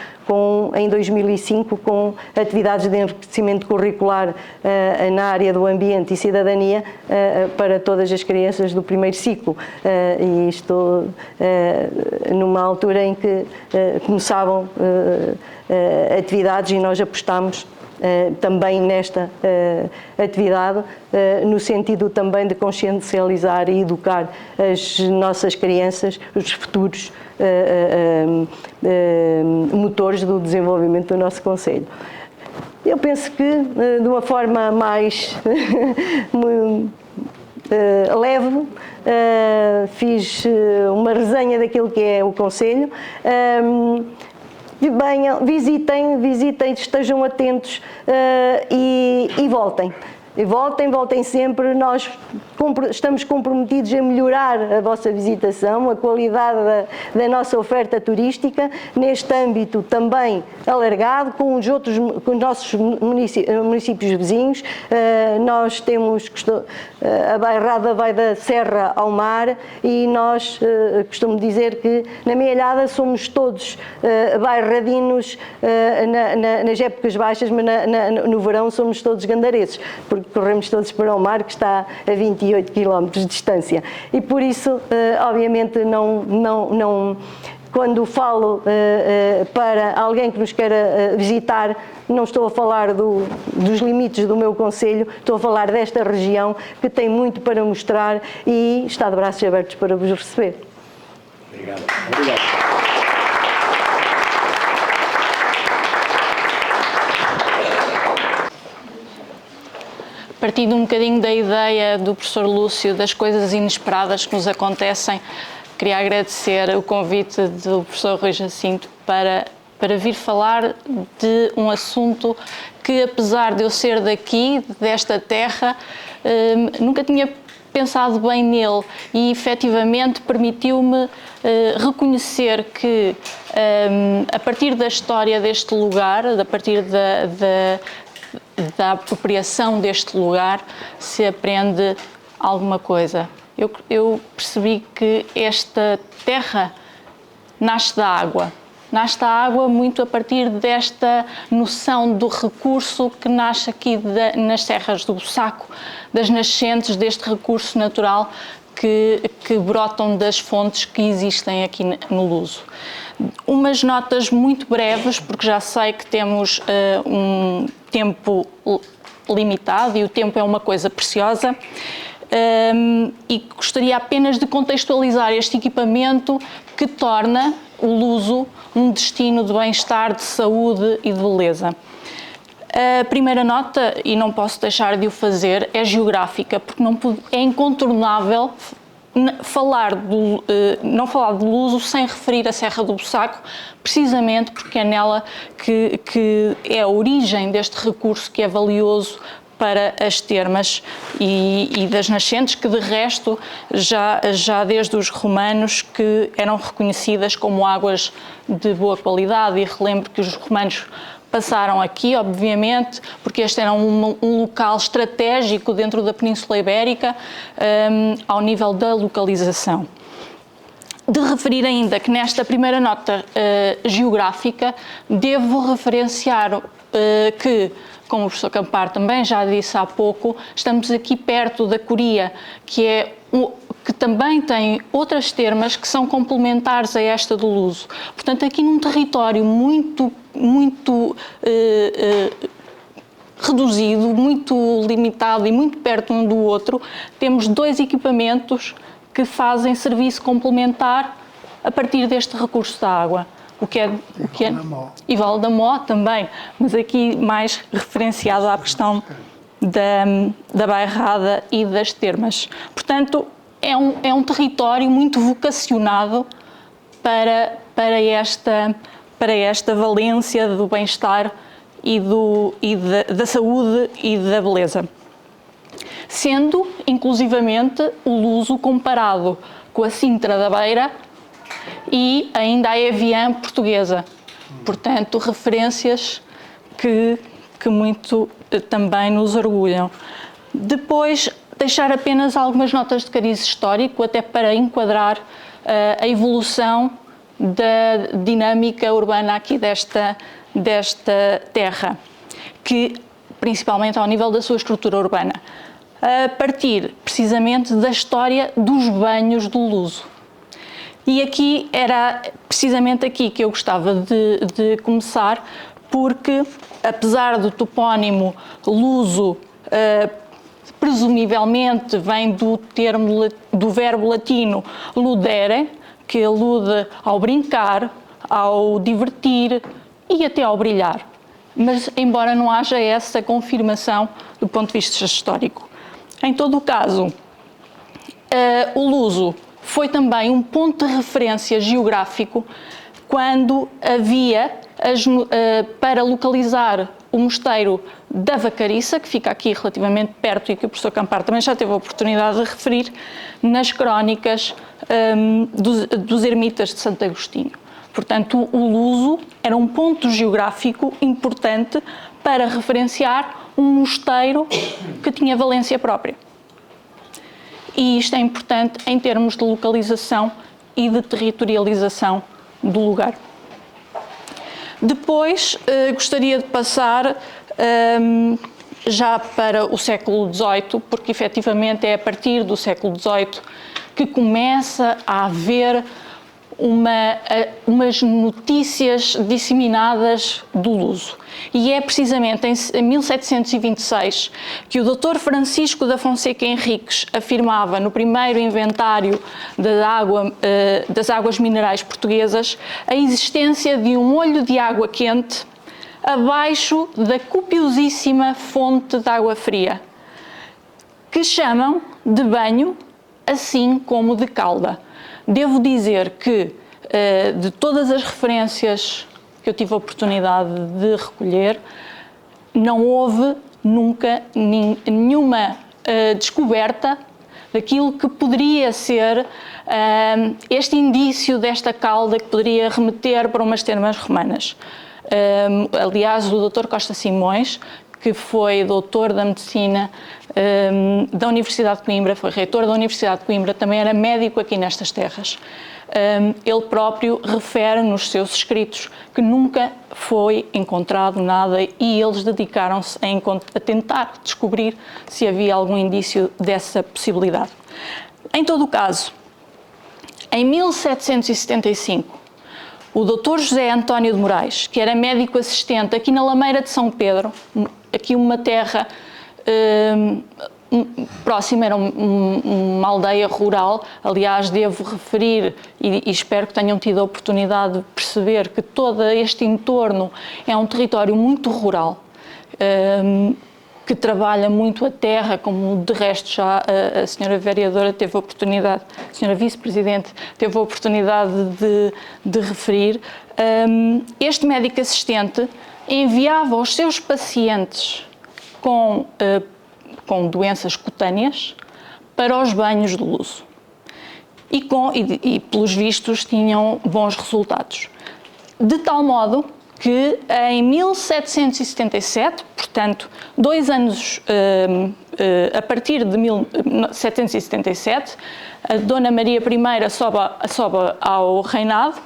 em 2005 com atividades de enriquecimento curricular na área do ambiente e cidadania para todas as crianças do primeiro ciclo, e isto numa altura em que começavam atividades e nós apostámos também nesta atividade, no sentido também de consciencializar e educar as nossas crianças, os futuros motores do desenvolvimento do nosso concelho. Eu penso que, de uma forma mais leve, fiz uma resenha daquilo que é o concelho. Venham, visitem, estejam atentos e voltem. Voltem sempre. Nós estamos comprometidos a melhorar a vossa visitação, a qualidade da nossa oferta turística, neste âmbito também alargado, com os nossos municípios vizinhos. Nós temos, a bairrada vai da Serra ao mar e nós costumo dizer que na Mealhada somos todos bairradinos nas épocas baixas, mas no verão somos todos gandareses, porque corremos todos para o mar, que está a 28 km de distância. E por isso, obviamente, quando falo para alguém que nos queira visitar, não estou a falar dos limites do meu concelho, estou a falar desta região que tem muito para mostrar e está de braços abertos para vos receber. Obrigado. Obrigado. Partindo um bocadinho da ideia do professor Lúcio, das coisas inesperadas que nos acontecem, queria agradecer o convite do professor Rui Jacinto para vir falar de um assunto que, apesar de eu ser daqui, desta terra, nunca tinha pensado bem nele e, efetivamente, permitiu-me reconhecer que, a partir da história deste lugar, a partir da apropriação deste lugar, se aprende alguma coisa. Eu percebi que esta terra nasce da água. Nasce da água muito a partir desta noção do recurso que nasce aqui nas serras do Bussaco, das nascentes deste recurso natural que brotam das fontes que existem aqui no Luso. Umas notas muito breves, porque já sei que temos um tempo limitado e o tempo é uma coisa preciosa. E gostaria apenas de contextualizar este equipamento que torna o Luso um destino de bem-estar, de saúde e de beleza. A primeira nota, e não posso deixar de o fazer, é geográfica, porque é incontornável não falar do Luso sem referir a Serra do Bussaco, precisamente porque é nela que é a origem deste recurso que é valioso para as termas e das nascentes, que de resto já desde os romanos que eram reconhecidas como águas de boa qualidade, e relembro que os romanos passaram aqui, obviamente, porque este era um local estratégico dentro da Península Ibérica, ao nível da localização. De referir ainda que nesta primeira nota geográfica devo referenciar que, como o professor Campar também já disse há pouco, estamos aqui perto da Coria, que também tem outras termas que são complementares a esta do Luso. Portanto, aqui num território muito reduzido, muito limitado e muito perto um do outro, temos dois equipamentos que fazem serviço complementar a partir deste recurso da água. E Val da Mó também, mas aqui mais referenciado à questão da bairrada e das termas. Portanto, é um território muito vocacionado para esta valência do bem-estar e da saúde e da beleza. Sendo, inclusivamente, o Luso comparado com a Sintra da Beira e ainda a Evian portuguesa. Portanto, referências que muito também nos orgulham. Depois, deixar apenas algumas notas de cariz histórico, até para enquadrar a evolução da dinâmica urbana aqui desta terra, que principalmente ao nível da sua estrutura urbana, a partir precisamente da história dos banhos do Luso. E aqui era precisamente aqui que eu gostava de começar, porque apesar do topónimo Luso presumivelmente vem do verbo latino ludere, que alude ao brincar, ao divertir e até ao brilhar. Mas embora não haja essa confirmação do ponto de vista histórico. Em todo o caso, o Luso foi também um ponto de referência geográfico quando havia, para localizar o mosteiro da Vacarissa, que fica aqui relativamente perto e que o professor Campar também já teve a oportunidade de referir, nas crónicas dos ermitas de Santo Agostinho. Portanto, o Luso era um ponto geográfico importante para referenciar um mosteiro que tinha valência própria. E isto é importante em termos de localização e de territorialização do lugar. Depois, gostaria de passar já para o século XVIII, porque efetivamente é a partir do século XVIII que começa a haver umas notícias disseminadas do luso. E é precisamente em 1726 que o Dr. Francisco da Fonseca Henriques afirmava no primeiro inventário das águas minerais portuguesas a existência de um molho de água quente abaixo da copiosíssima fonte de água fria, que chamam de banho, assim como de calda. Devo dizer que, de todas as referências que eu tive a oportunidade de recolher, não houve nunca nenhuma descoberta daquilo que poderia ser este indício desta calda que poderia remeter para umas termas romanas. Aliás, o Dr. Costa Simões, que foi doutor da medicina da Universidade de Coimbra, foi reitor da Universidade de Coimbra, também era médico aqui nestas terras. Ele próprio refere nos seus escritos que nunca foi encontrado nada e eles dedicaram-se a tentar descobrir se havia algum indício dessa possibilidade. Em todo o caso, em 1775, o Dr. José António de Moraes, que era médico assistente aqui na Lameira de São Pedro, aqui uma terra próxima, era uma aldeia rural. Aliás, devo referir, e espero que tenham tido a oportunidade de perceber que todo este entorno é um território muito rural, que trabalha muito a terra, como de resto já a senhora vereadora teve a oportunidade, a senhora vice-presidente teve a oportunidade de referir. Este médico assistente enviava os seus pacientes com doenças cutâneas para os banhos de luso e pelos vistos tinham bons resultados. De tal modo que em 1777, portanto 2 anos a partir de 1777, a Dona Maria I sobe ao reinado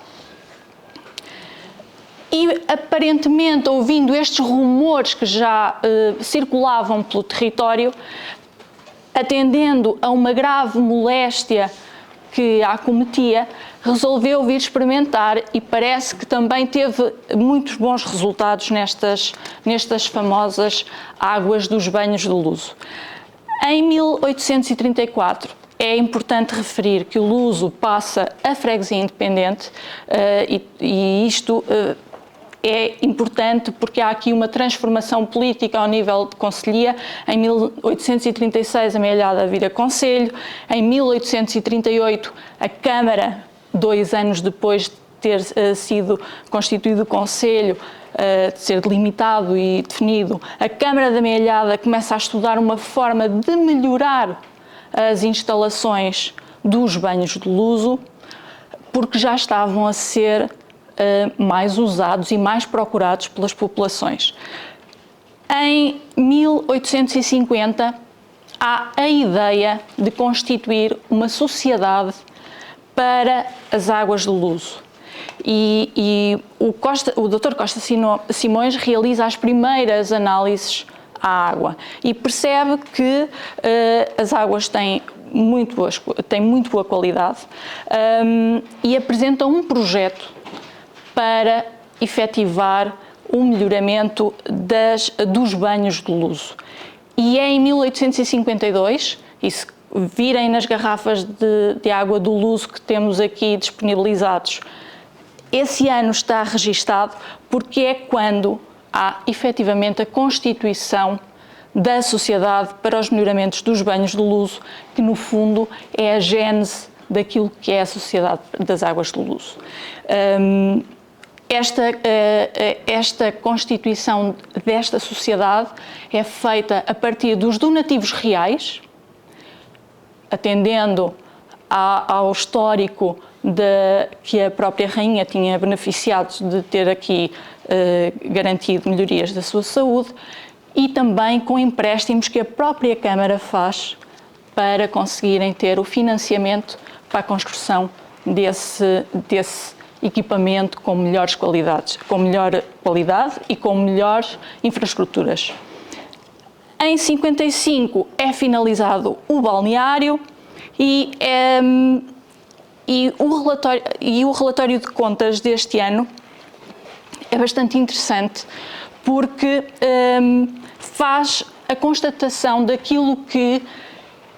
e aparentemente, ouvindo estes rumores que já circulavam pelo território, atendendo a uma grave moléstia que a acometia, resolveu vir experimentar e parece que também teve muitos bons resultados nestas famosas águas dos banhos do luso. Em 1834, é importante referir que o luso passa a freguesia independente e isto é importante porque há aqui uma transformação política ao nível de concelhia. Em 1836 a Meilhada vira concelho, em 1838 a Câmara, 2 anos depois de ter sido constituído o concelho, de ser delimitado e definido, a Câmara da Meilhada começa a estudar uma forma de melhorar as instalações dos banhos de luso, porque já estavam a ser mais usados e mais procurados pelas populações. Em 1850 há a ideia de constituir uma sociedade para as águas do luso e o Dr. Costa Simões realiza as primeiras análises à água e percebe que as águas têm muito boa qualidade e apresenta um projeto para efetivar o melhoramento dos banhos de luso. E é em 1852, e se virem nas garrafas de água do luso que temos aqui disponibilizados, esse ano está registado porque é quando há efetivamente a constituição da Sociedade para os Melhoramentos dos Banhos de Luso, que no fundo é a gênese daquilo que é a Sociedade das Águas do Luso. Esta constituição desta sociedade é feita a partir dos donativos reais, atendendo ao histórico que a própria rainha tinha beneficiado de ter aqui garantido melhorias da sua saúde, e também com empréstimos que a própria Câmara faz para conseguirem ter o financiamento para a construção desse equipamento com melhores qualidades, com melhor qualidade e com melhores infraestruturas. Em 55 é finalizado o balneário e o relatório de contas deste ano é bastante interessante porque faz a constatação daquilo que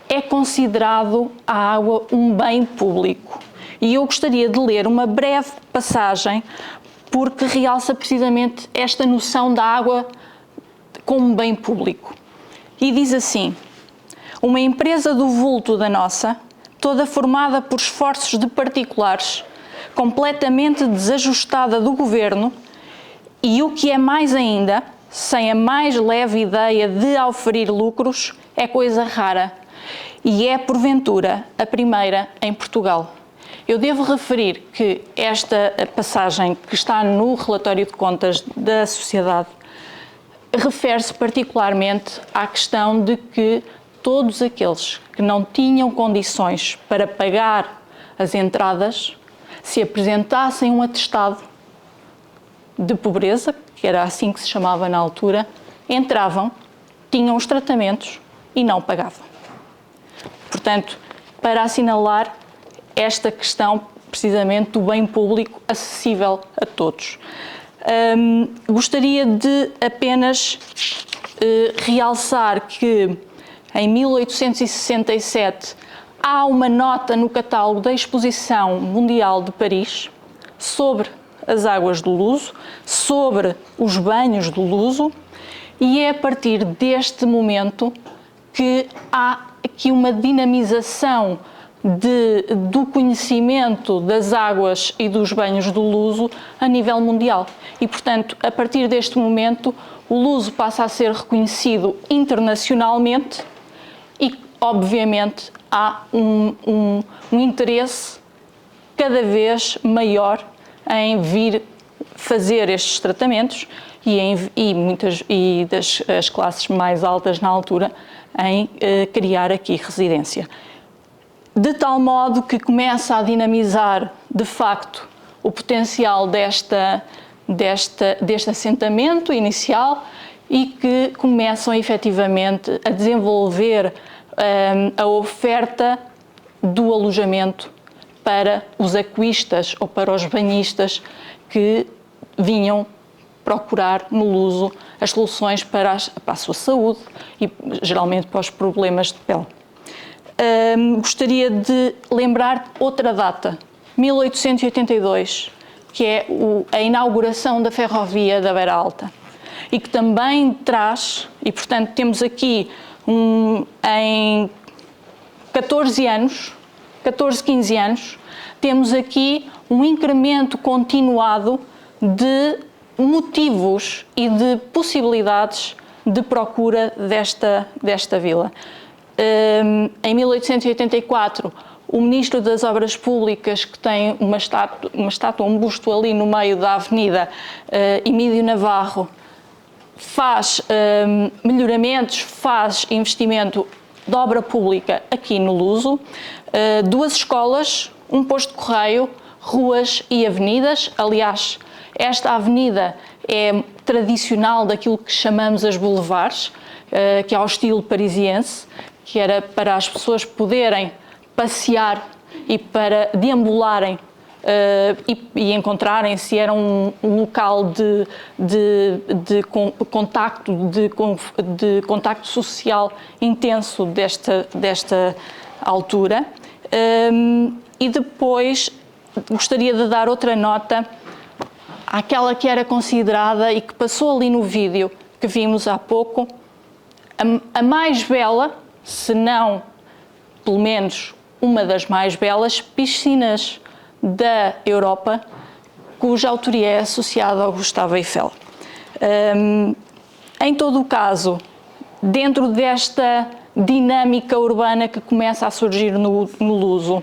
é considerado a água um bem público. E eu gostaria de ler uma breve passagem porque realça precisamente esta noção da água como um bem público. E diz assim: uma empresa do vulto da nossa, toda formada por esforços de particulares, completamente desajustada do governo e, o que é mais ainda, sem a mais leve ideia de auferir lucros, é coisa rara e é, porventura, a primeira em Portugal. Eu devo referir que esta passagem que está no relatório de contas da sociedade refere-se particularmente à questão de que todos aqueles que não tinham condições para pagar as entradas, se apresentassem um atestado de pobreza, que era assim que se chamava na altura, entravam, tinham os tratamentos e não pagavam. Portanto, para assinalar esta questão precisamente do bem público acessível a todos. Gostaria de apenas realçar que em 1867 há uma nota no catálogo da Exposição Mundial de Paris sobre as águas do Luso, sobre os banhos do Luso, e é a partir deste momento que há aqui uma dinamização do conhecimento das águas e dos banhos do Luso a nível mundial. E, portanto, a partir deste momento, o Luso passa a ser reconhecido internacionalmente e, obviamente, há um interesse cada vez maior em vir fazer estes tratamentos e as classes mais altas na altura em criar aqui residência. De tal modo que começa a dinamizar, de facto, o potencial deste assentamento inicial e que começam efetivamente a desenvolver a oferta do alojamento para os aquistas ou para os banhistas que vinham procurar no Luso as soluções para a sua saúde e geralmente para os problemas de pele. Gostaria de lembrar outra data, 1882, que é a inauguração da ferrovia da Beira Alta e que também traz, e portanto temos aqui em 14, 15 anos, temos aqui um incremento continuado de motivos e de possibilidades de procura desta vila. Em 1884, o Ministro das Obras Públicas, que tem uma estátua, um busto ali no meio da avenida, Emílio Navarro, faz melhoramentos, faz investimento de obra pública aqui no Luso, 2 escolas, um posto de correio, ruas e avenidas. Aliás, esta avenida é tradicional daquilo que chamamos as boulevards, que é ao estilo parisiense, que era para as pessoas poderem passear e para deambularem e encontrarem se era um local de contacto social intenso desta altura. E depois gostaria de dar outra nota àquela que era considerada e que passou ali no vídeo que vimos há pouco, a mais bela, se não, pelo menos, uma das mais belas piscinas da Europa, cuja autoria é associada ao Gustavo Eiffel. Em todo o caso, dentro desta dinâmica urbana que começa a surgir no Luso,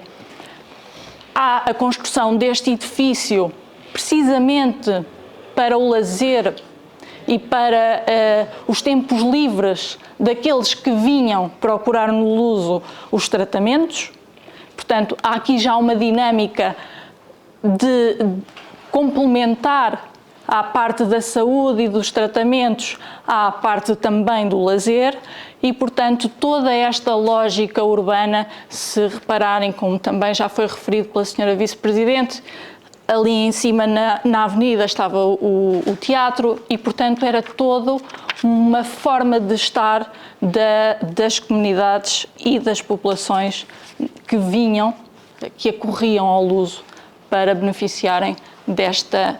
há a construção deste edifício precisamente para o lazer e para os tempos livres daqueles que vinham procurar no Luso os tratamentos. Portanto, há aqui já uma dinâmica de complementar há a parte da saúde e dos tratamentos, há a parte também do lazer e, portanto, toda esta lógica urbana, se repararem, como também já foi referido pela senhora Vice-Presidente, ali em cima na avenida estava o teatro e, portanto, era todo uma forma de estar das comunidades e das populações que vinham, que acorriam ao Luso para beneficiarem desta,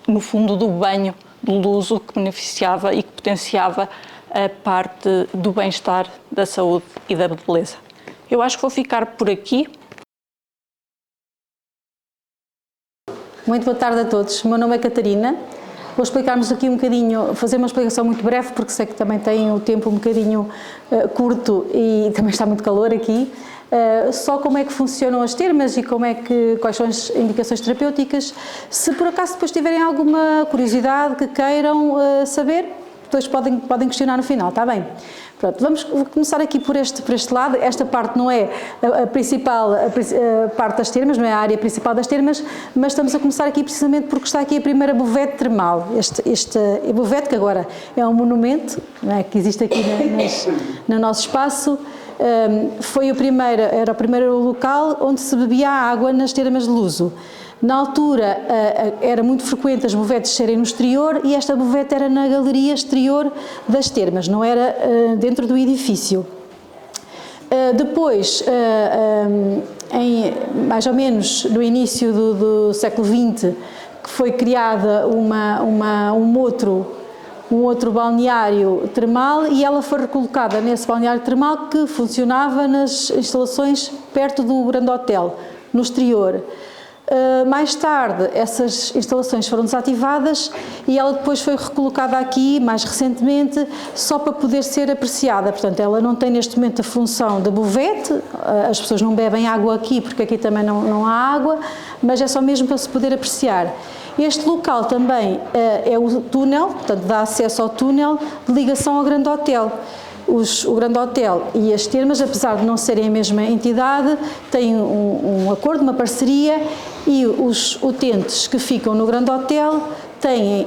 no fundo, do banho do Luso, que beneficiava e que potenciava a parte do bem-estar, da saúde e da beleza. Eu acho que vou ficar por aqui. Muito boa tarde a todos. O meu nome é Catarina. Vou explicar-vos aqui um bocadinho, fazer uma explicação muito breve, porque sei que também tem o tempo um bocadinho curto e também está muito calor aqui. Só como é que funcionam as termas e quais são as indicações terapêuticas. Se por acaso depois tiverem alguma curiosidade que queiram saber, depois podem questionar no final, está bem? Pronto, vou começar aqui por este lado. Esta parte não é a principal parte das termas, não é a área principal das termas, mas estamos a começar aqui precisamente porque está aqui a primeira buvete termal. Este buvete, que agora é um monumento, não é, que existe aqui no nosso espaço, era o primeiro local onde se bebia a água nas termas de Luso. Na altura era muito frequente as buvetes serem no exterior e esta buvete era na galeria exterior das termas, não era dentro do edifício. Depois, mais ou menos no início do século XX, que foi criada um outro balneário termal e ela foi recolocada nesse balneário termal que funcionava nas instalações perto do Grande Hotel, no exterior. Mais tarde essas instalações foram desativadas e ela depois foi recolocada aqui, mais recentemente, só para poder ser apreciada. Portanto, ela não tem neste momento a função de buvete, as pessoas não bebem água aqui porque aqui também não há água, mas é só mesmo para se poder apreciar. Este local também é o túnel, portanto dá acesso ao túnel de ligação ao Grande Hotel. O Grande Hotel e as termas, apesar de não serem a mesma entidade, têm um acordo, uma parceria, e os utentes que ficam no Grande Hotel têm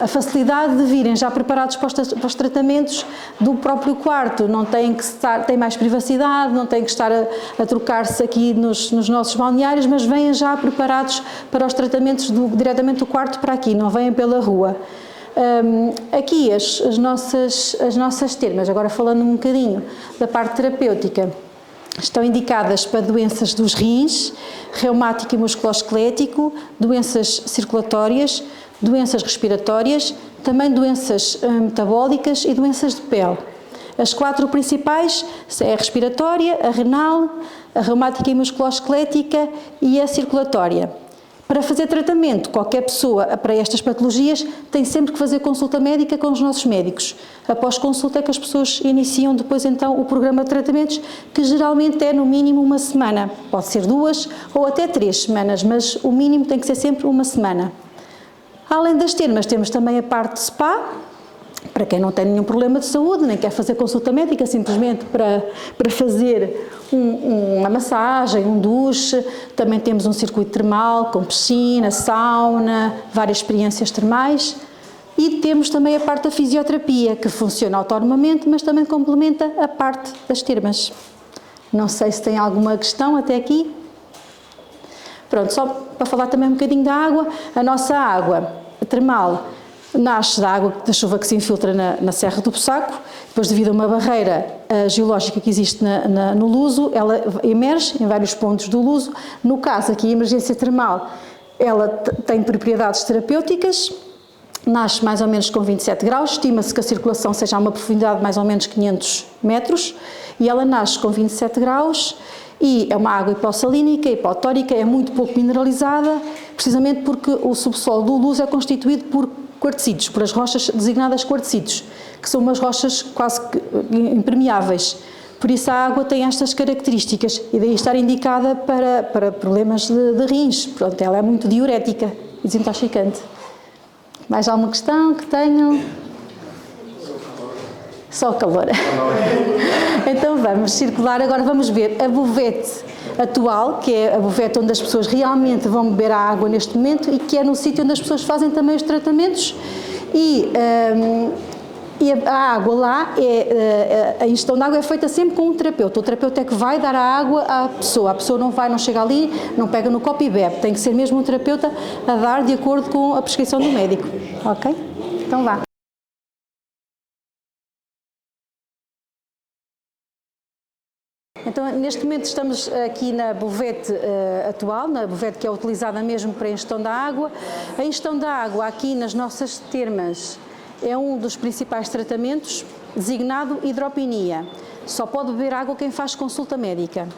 a facilidade de virem já preparados para os tratamentos do próprio quarto, não têm mais privacidade, não têm que estar a trocar-se aqui nos nossos balneários, mas vêm já preparados para os tratamentos diretamente do quarto para aqui, não vêm pela rua. Aqui as nossas termas, agora falando um bocadinho da parte terapêutica, estão indicadas para doenças dos rins, reumático e musculoesquelético, doenças circulatórias, doenças respiratórias, também doenças metabólicas e doenças de pele. As 4 principais é a respiratória, a renal, a reumática e musculoesquelética e a circulatória. Para fazer tratamento, qualquer pessoa para estas patologias tem sempre que fazer consulta médica com os nossos médicos. Após consulta é que as pessoas iniciam depois então o programa de tratamentos, que geralmente é no mínimo uma semana. Pode ser 2 ou até 3 semanas, mas o mínimo tem que ser sempre uma semana. Além das termas, temos também a parte de spa, para quem não tem nenhum problema de saúde, nem quer fazer consulta médica, simplesmente para fazer uma massagem, um duche. Também temos um circuito termal com piscina, sauna, várias experiências termais. E temos também a parte da fisioterapia, que funciona autonomamente, mas também complementa a parte das termas. Não sei se tem alguma questão até aqui. Pronto, só para falar também um bocadinho da água. A nossa água termal nasce da água da chuva que se infiltra na Serra do Bussaco, depois devido a uma barreira geológica que existe no Luso, ela emerge em vários pontos do Luso. No caso aqui, a emergência termal, ela tem propriedades terapêuticas, nasce mais ou menos com 27 graus, estima-se que a circulação seja a uma profundidade de mais ou menos 500 metros, e ela nasce com 27 graus, e é uma água hipossalínica, hipotórica, é muito pouco mineralizada, precisamente porque o subsolo do Luso é constituído por quartzídeos, por as rochas designadas quartzídeos, que são umas rochas quase que impermeáveis. Por isso a água tem estas características e daí estar indicada para problemas de rins. Pronto, ela é muito diurética e desintoxicante. Mais alguma questão que tenham? Só calor. Então vamos circular, agora vamos ver a buvete atual, que é a buvete onde as pessoas realmente vão beber a água neste momento e que é no sítio onde as pessoas fazem também os tratamentos e a água lá, a ingestão de água é feita sempre com um terapeuta. O terapeuta é que vai dar a água à pessoa. A pessoa não chega ali, não pega no copo e bebe. Tem que ser mesmo um terapeuta a dar de acordo com a prescrição do médico. Ok? Então vá. Então, neste momento estamos aqui na buvete atual, na buvete que é utilizada mesmo para a ingestão da água. A ingestão da água aqui nas nossas termas é um dos principais tratamentos, designado hidropenia. Só pode beber água quem faz consulta médica.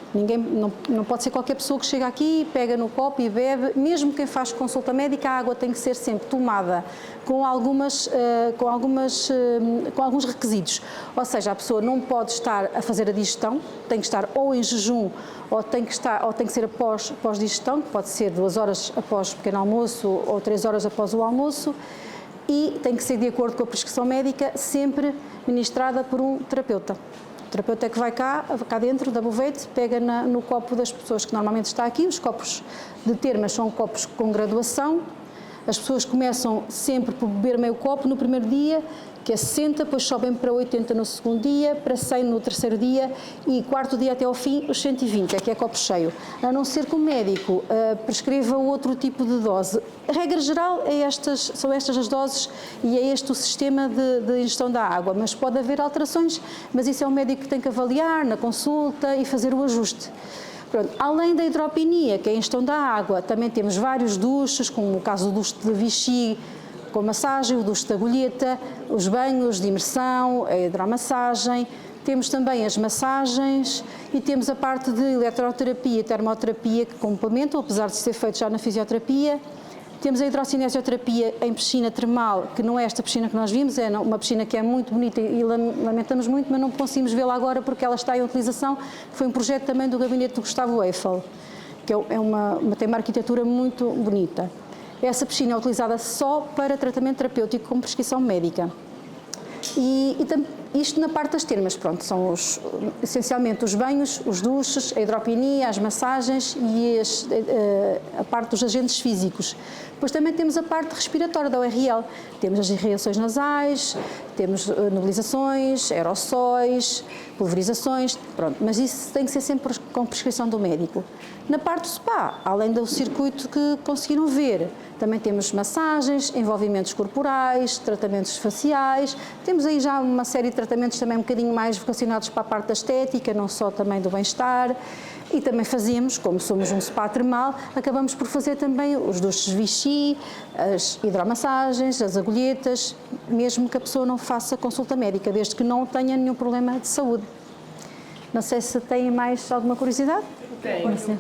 Não pode ser qualquer pessoa que chega aqui, pega no copo e bebe. Mesmo quem faz consulta médica, a água tem que ser sempre tomada com alguns requisitos. Ou seja, a pessoa não pode estar a fazer a digestão, tem que estar ou em jejum ou tem que ser pós-digestão, que pode ser 2 horas após o pequeno almoço ou 3 horas após o almoço. E tem que ser de acordo com a prescrição médica, sempre ministrada por um terapeuta. O terapeuta é que vai cá dentro da buvete, pega no copo das pessoas que normalmente está aqui. Os copos de termas são copos com graduação. As pessoas começam sempre por beber meio copo no primeiro dia, que é 60, depois sobem para 80 no segundo dia, para 100 no terceiro dia e quarto dia até ao fim, os 120, que é copo cheio. A não ser que o médico prescreva outro tipo de dose. A regra geral são estas as doses e é este o sistema de ingestão da água, mas pode haver alterações, mas isso é o médico que tem que avaliar na consulta e fazer o ajuste. Pronto. Além da hidropenia, que é a ingestão da água, também temos vários duches, como o caso do duche de Vichy, com massagem, o duche de agulheta, os banhos de imersão, a hidromassagem, temos também as massagens e temos a parte de eletroterapia e termoterapia que complementam, apesar de ser feito já na fisioterapia. Temos a hidrocinesiologia em piscina termal, que não é esta piscina que nós vimos, é uma piscina que é muito bonita e lamentamos muito, mas não conseguimos vê-la agora porque ela está em utilização. Foi um projeto também do gabinete do Gustavo Eiffel, que tem uma arquitetura muito bonita. Essa piscina é utilizada só para tratamento terapêutico com prescrição médica. Isto na parte das termas, pronto, são essencialmente os banhos, os duches, a hidropenia, as massagens e a parte dos agentes físicos. Depois também temos a parte respiratória da ORL, temos as irrigações nasais, temos nebulizações, aerossóis, pulverizações, pronto, mas isso tem que ser sempre com prescrição do médico. Na parte do spa, além do circuito que conseguiram ver, também temos massagens, envolvimentos corporais, tratamentos faciais, temos aí já uma série de tratamentos também um bocadinho mais vocacionados para a parte da estética, não só também do bem-estar, e também fazemos, como somos um spa termal, acabamos por fazer também os duches Vichy, as hidromassagens, as agulhetas, mesmo que a pessoa não faça consulta médica, desde que não tenha nenhum problema de saúde. Não sei se tem mais alguma curiosidade? Tenho.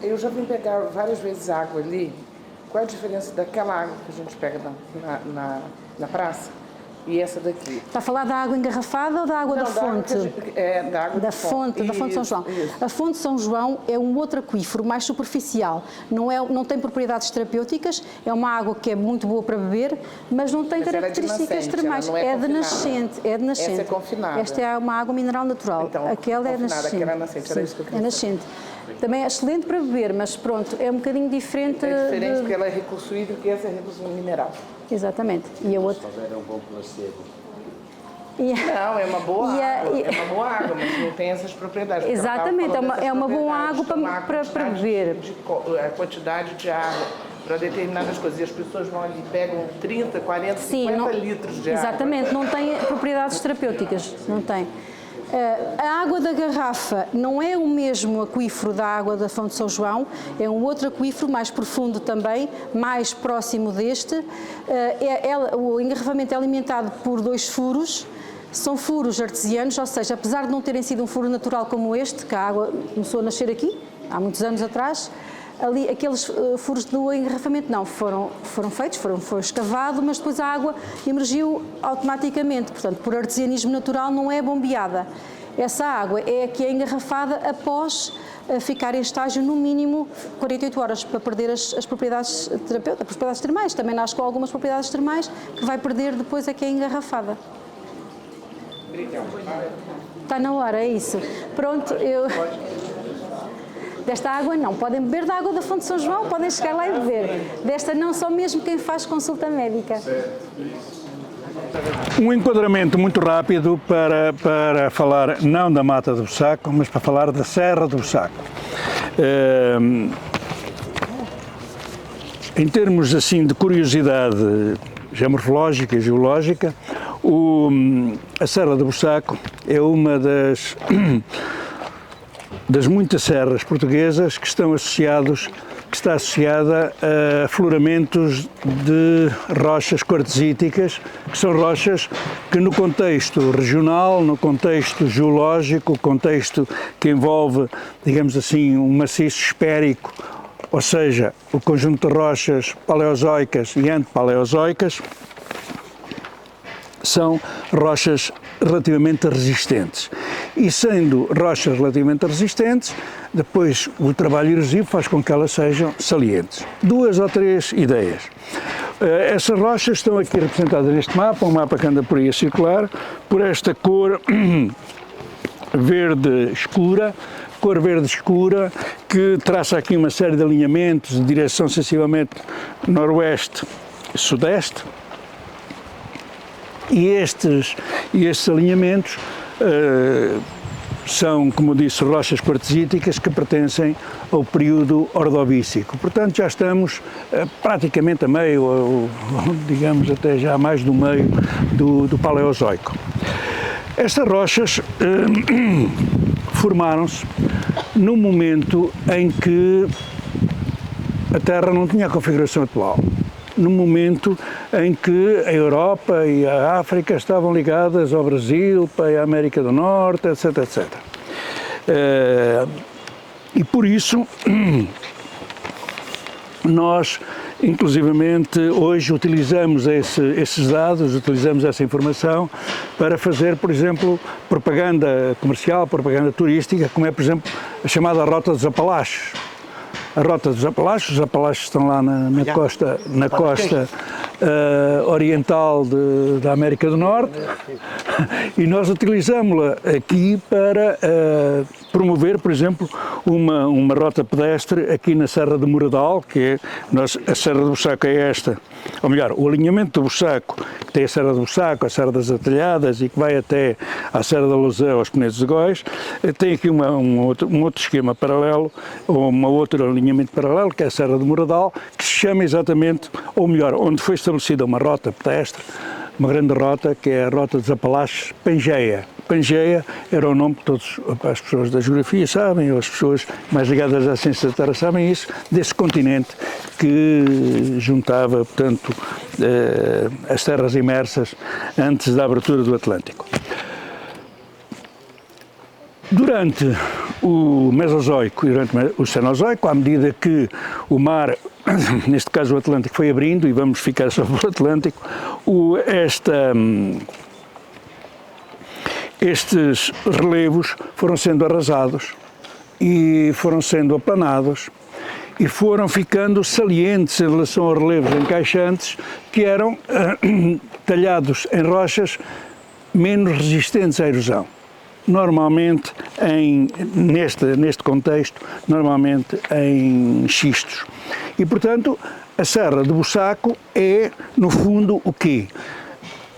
Eu já vim pegar várias vezes água ali. Qual é a diferença daquela água que a gente pega na praça e essa daqui? Está a falar da água engarrafada ou da água da fonte? Da água da fonte São João. Isso. A fonte São João é um outro aquífero mais superficial. Não tem propriedades terapêuticas, é uma água que é muito boa para beber, mas não tem características termais. É de nascente. Essa é confinada. Esta é uma água mineral natural. Então, aquela é nascente. Aquela é nascente, era isso que eu queria É nascente. Também é excelente para beber, mas pronto, é um bocadinho diferente. É diferente porque ela é recurso hídrico e essa é recurso mineral. Exatamente. E a outra. É um bom placebo. Não, é uma boa água, é uma boa água, mas não tem essas propriedades. Exatamente, é uma boa água para beber. A quantidade de água para determinadas coisas. E as pessoas vão ali, pegam 30, 40, 50 litros de água. Exatamente, não tem propriedades terapêuticas, não tem. A água da garrafa não é o mesmo aquífero da água da fonte São João, é um outro aquífero mais profundo também, mais próximo deste. O engarrafamento é alimentado por 2 furos, são furos artesianos, ou seja, apesar de não terem sido um furo natural como este, que a água começou a nascer aqui, há muitos anos atrás, ali, aqueles furos do engarrafamento não foram feitos, foi escavado, mas depois a água emergiu automaticamente, portanto, por artesianismo natural não é bombeada. Essa água é a que é engarrafada após ficar em estágio no mínimo 48 horas para perder as propriedades terapêuticas, as propriedades termais, também nasce com algumas propriedades termais que vai perder depois é que é engarrafada. Está na hora, é isso. Pronto, eu... Desta água não, podem beber da água da Fonte de São João, podem chegar lá e beber. Desta não, só mesmo quem faz consulta médica. Um enquadramento muito rápido para falar não da Mata do Bussaco, mas para falar da Serra do Bussaco. Em termos assim de curiosidade geomorfológica e geológica, a Serra do Bussaco é uma das muitas serras portuguesas que está associada a afloramentos de rochas quartzíticas, que são rochas que no contexto regional, no contexto geológico, contexto que envolve, digamos assim, um maciço esférico, ou seja, o conjunto de rochas paleozoicas e antepaleozoicas, são rochas relativamente resistentes. E sendo rochas relativamente resistentes, depois o trabalho erosivo faz com que elas sejam salientes. 2 ou 3 ideias. Essas rochas estão aqui representadas neste mapa, um mapa que anda por aí a circular, por esta cor verde escura, que traça aqui uma série de alinhamentos de direção sensivelmente noroeste-sudeste. E estes alinhamentos são, como disse, rochas quartzíticas que pertencem ao período ordovícico. Portanto, já estamos praticamente a meio, ou digamos até já mais do meio do Paleozoico. Estas rochas formaram-se no momento em que a Terra não tinha a configuração atual. No momento em que a Europa e a África estavam ligadas ao Brasil, para a América do Norte, etc, etc. E por isso, nós, inclusivamente, hoje utilizamos esses dados, utilizamos essa informação para fazer, por exemplo, propaganda comercial, propaganda turística, como é, por exemplo, a chamada Rota dos Apalaches. A Rota dos Apalaches, os Apalaches estão lá na costa oriental da América do Norte, e nós utilizamos-la aqui para promover, por exemplo, uma rota pedestre aqui na Serra de Moradal, que é, a Serra do Bussaco é esta, ou melhor, o alinhamento do Bussaco, que tem a Serra do Bussaco, a Serra das Atalhadas e que vai até à Serra da Lousã, aos Penedos de Góis, tem aqui um outro esquema paralelo, ou um outro alinhamento paralelo, que é a Serra de Moradal, que se chama exatamente, ou melhor, onde foi estabelecida uma rota pedestre, uma grande rota, que é a Rota dos Apalaches Pangeia. Pangeia era o nome que as pessoas da geografia sabem, ou as pessoas mais ligadas à ciência da Terra sabem isso, desse continente que juntava, portanto, as terras imersas antes da abertura do Atlântico. Durante o Mesozoico e durante o Cenozoico, à medida que o mar, neste caso o Atlântico, foi abrindo, e vamos ficar só pelo Atlântico, estes relevos foram sendo arrasados e foram sendo aplanados e foram ficando salientes em relação aos relevos encaixantes, que eram talhados em rochas menos resistentes à erosão. Normalmente, neste contexto, normalmente em xistos. E, portanto, a Serra do Bussaco é, no fundo, o quê?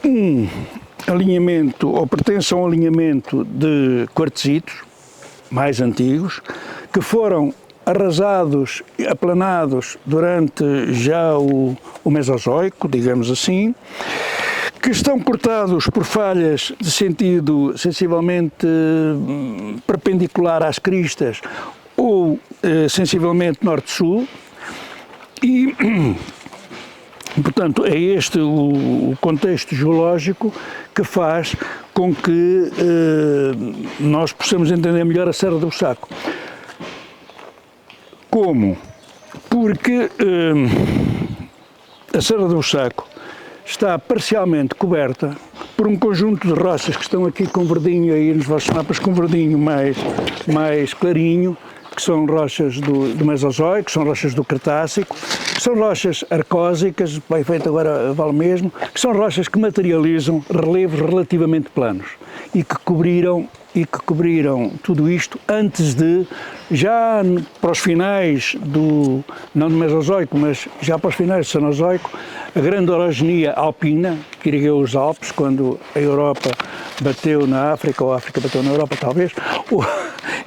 Um alinhamento, ou pertence a um alinhamento de quartzitos mais antigos, que foram arrasados e aplanados durante já o Mesozoico, digamos assim, que estão cortados por falhas de sentido sensivelmente perpendicular às cristas ou sensivelmente norte-sul, e, portanto, é este o contexto geológico que faz com que nós possamos entender melhor a Serra do Bussaco. Como? Porque a Serra do Bussaco está parcialmente coberta por um conjunto de rochas que estão aqui com verdinho, aí nos vossos mapas com verdinho mais clarinho, que são rochas do Mesozoico, são rochas do Cretácico, são rochas arcósicas, bem feito agora vale mesmo, que são rochas que materializam relevos relativamente planos e que cobriram tudo isto antes de, já para os finais do, não do Mesozoico, mas já para os finais do Cenozoico, a grande orogenia alpina que ergueu os Alpes, quando a Europa bateu na África, ou a África bateu na Europa talvez,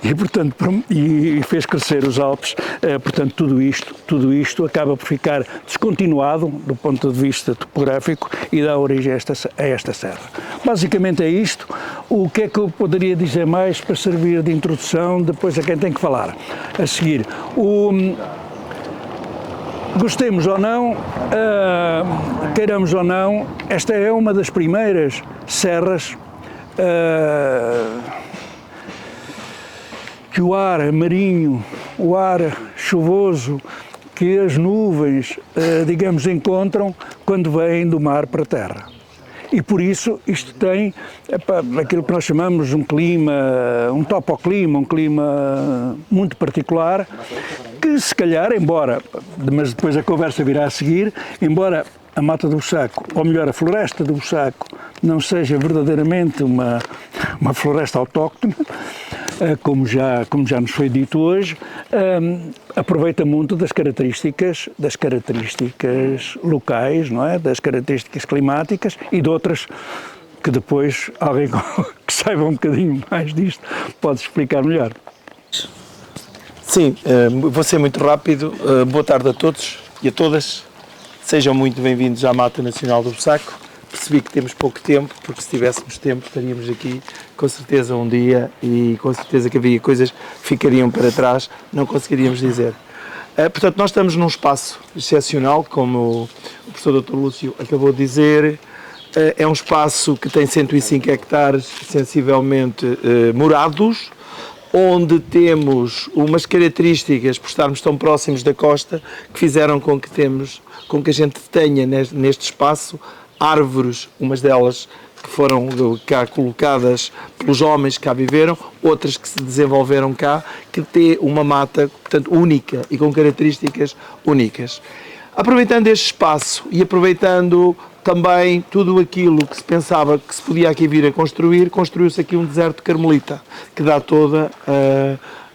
e portanto e fez crescer os Alpes, portanto tudo isto acaba por ficar descontinuado do ponto de vista topográfico e dá origem a esta serra. Basicamente é isto. O que é que eu poderia dizer mais para servir de introdução depois a quem tem que falar? A seguir, gostemos ou não, queiramos ou não, esta é uma das primeiras serras que o ar marinho, o ar chuvoso, que as nuvens, digamos, encontram quando vêm do mar para a terra. E por isso isto tem aquilo que nós chamamos um clima, um topoclima, um clima muito particular, que se calhar, mas depois a conversa virá a seguir, embora a Mata do Bussaco, ou melhor, a Floresta do Bussaco, não seja verdadeiramente uma floresta autóctone, como já nos foi dito hoje, aproveita muito das características locais, não é? Das características climáticas e de outras que depois alguém que saiba um bocadinho mais disto pode explicar melhor. Sim, vou ser muito rápido. Boa tarde a todos e a todas. Sejam muito bem-vindos à Mata Nacional do Bussaco. Percebi que temos pouco tempo, porque se tivéssemos tempo estaríamos aqui com certeza um dia e com certeza que havia coisas que ficariam para trás, não conseguiríamos dizer. Portanto, nós estamos num espaço excepcional, como o professor Dr. Lúcio acabou de dizer. É um espaço que tem 105 hectares sensivelmente morados, onde temos umas características, por estarmos tão próximos da costa, que fizeram com que a gente tenha neste espaço árvores, umas delas que foram cá colocadas pelos homens que cá viveram, outras que se desenvolveram cá, que tem uma mata, portanto, única e com características únicas. Aproveitando este espaço e aproveitando também tudo aquilo que se pensava que se podia aqui vir a construir, construiu-se aqui um deserto carmelita, que dá toda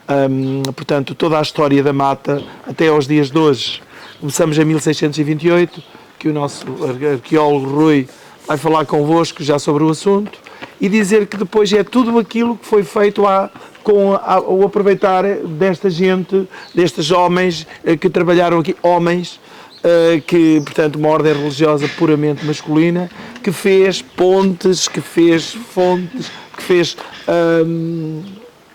a história da mata até aos dias de hoje. Começamos em 1628, que o nosso arqueólogo Rui vai falar convosco já sobre o assunto, e dizer que depois é tudo aquilo que foi feito com o aproveitar desta gente, destes homens que trabalharam aqui, homens, que, portanto, uma ordem religiosa puramente masculina, que fez pontes, que fez fontes, que fez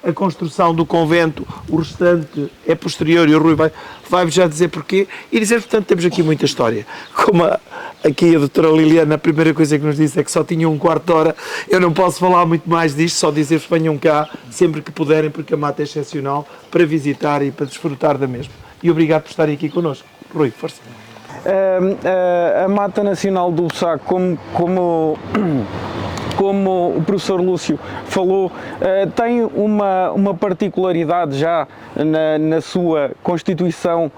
a construção do convento. O restante é posterior e o Rui vai-vos já dizer porquê. E dizer, portanto, temos aqui muita história. Como aqui a doutora Liliana, a primeira coisa que nos disse é que só tinha um quarto de hora. Eu não posso falar muito mais disto, só dizer-vos venham cá sempre que puderem, porque a mata é excepcional para visitar e para desfrutar da mesma. E obrigado por estarem aqui connosco. Rui, força. A Mata Nacional do Bussaco, como o professor Lúcio falou, tem uma particularidade já na sua constituição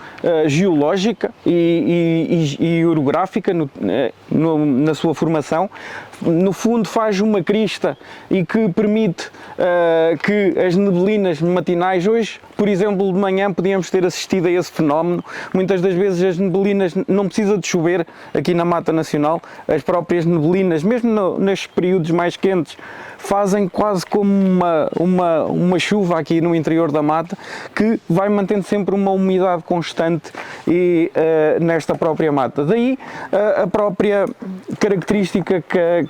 geológica e orográfica, na sua formação. No fundo faz uma crista e que permite que as neblinas matinais, hoje, por exemplo, de manhã podíamos ter assistido a esse fenómeno. Muitas das vezes as neblinas, não precisa de chover aqui na Mata Nacional, as próprias neblinas, mesmo nestes períodos mais quentes, fazem quase como uma chuva aqui no interior da mata, que vai mantendo sempre uma umidade constante nesta própria mata. Daí a própria característica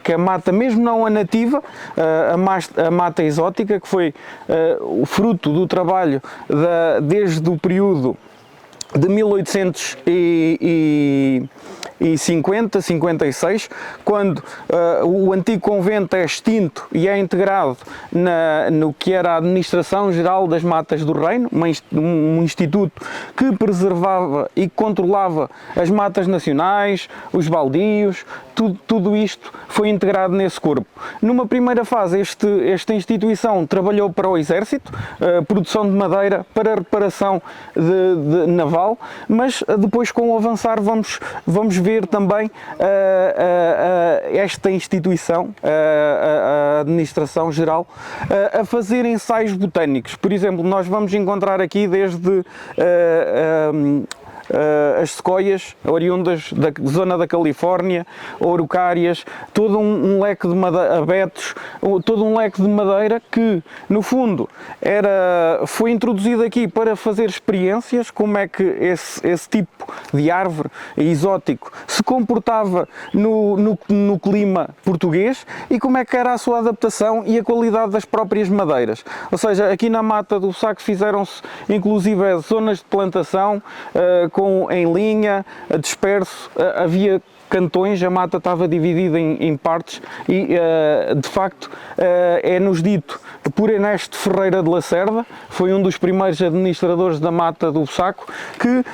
que a mata, mesmo não a nativa, a mata exótica, que foi o fruto do trabalho desde o período de 1800 1950, 56, quando o antigo convento é extinto e é integrado no que era a Administração Geral das Matas do Reino, um instituto que preservava e controlava as matas nacionais, os baldios, tudo isto foi integrado nesse corpo. Numa primeira fase, esta instituição trabalhou para o Exército, produção de madeira para reparação naval, mas depois, com o avançar, vamos ver também esta instituição, a Administração Geral, a fazer ensaios botânicos. Por exemplo, nós vamos encontrar aqui desde as sequoias oriundas da zona da Califórnia, araucárias, todo um leque de abetos, todo um leque de madeira que, no fundo, foi introduzido aqui para fazer experiências como é que esse tipo de árvore exótico se comportava no clima português e como é que era a sua adaptação e a qualidade das próprias madeiras. Ou seja, aqui na Mata do Bussaco fizeram-se inclusive zonas de plantação em linha, disperso, havia cantões, a mata estava dividida em partes e, de facto, é-nos dito por Ernesto Ferreira de Lacerda, foi um dos primeiros administradores da Mata do Bussaco, que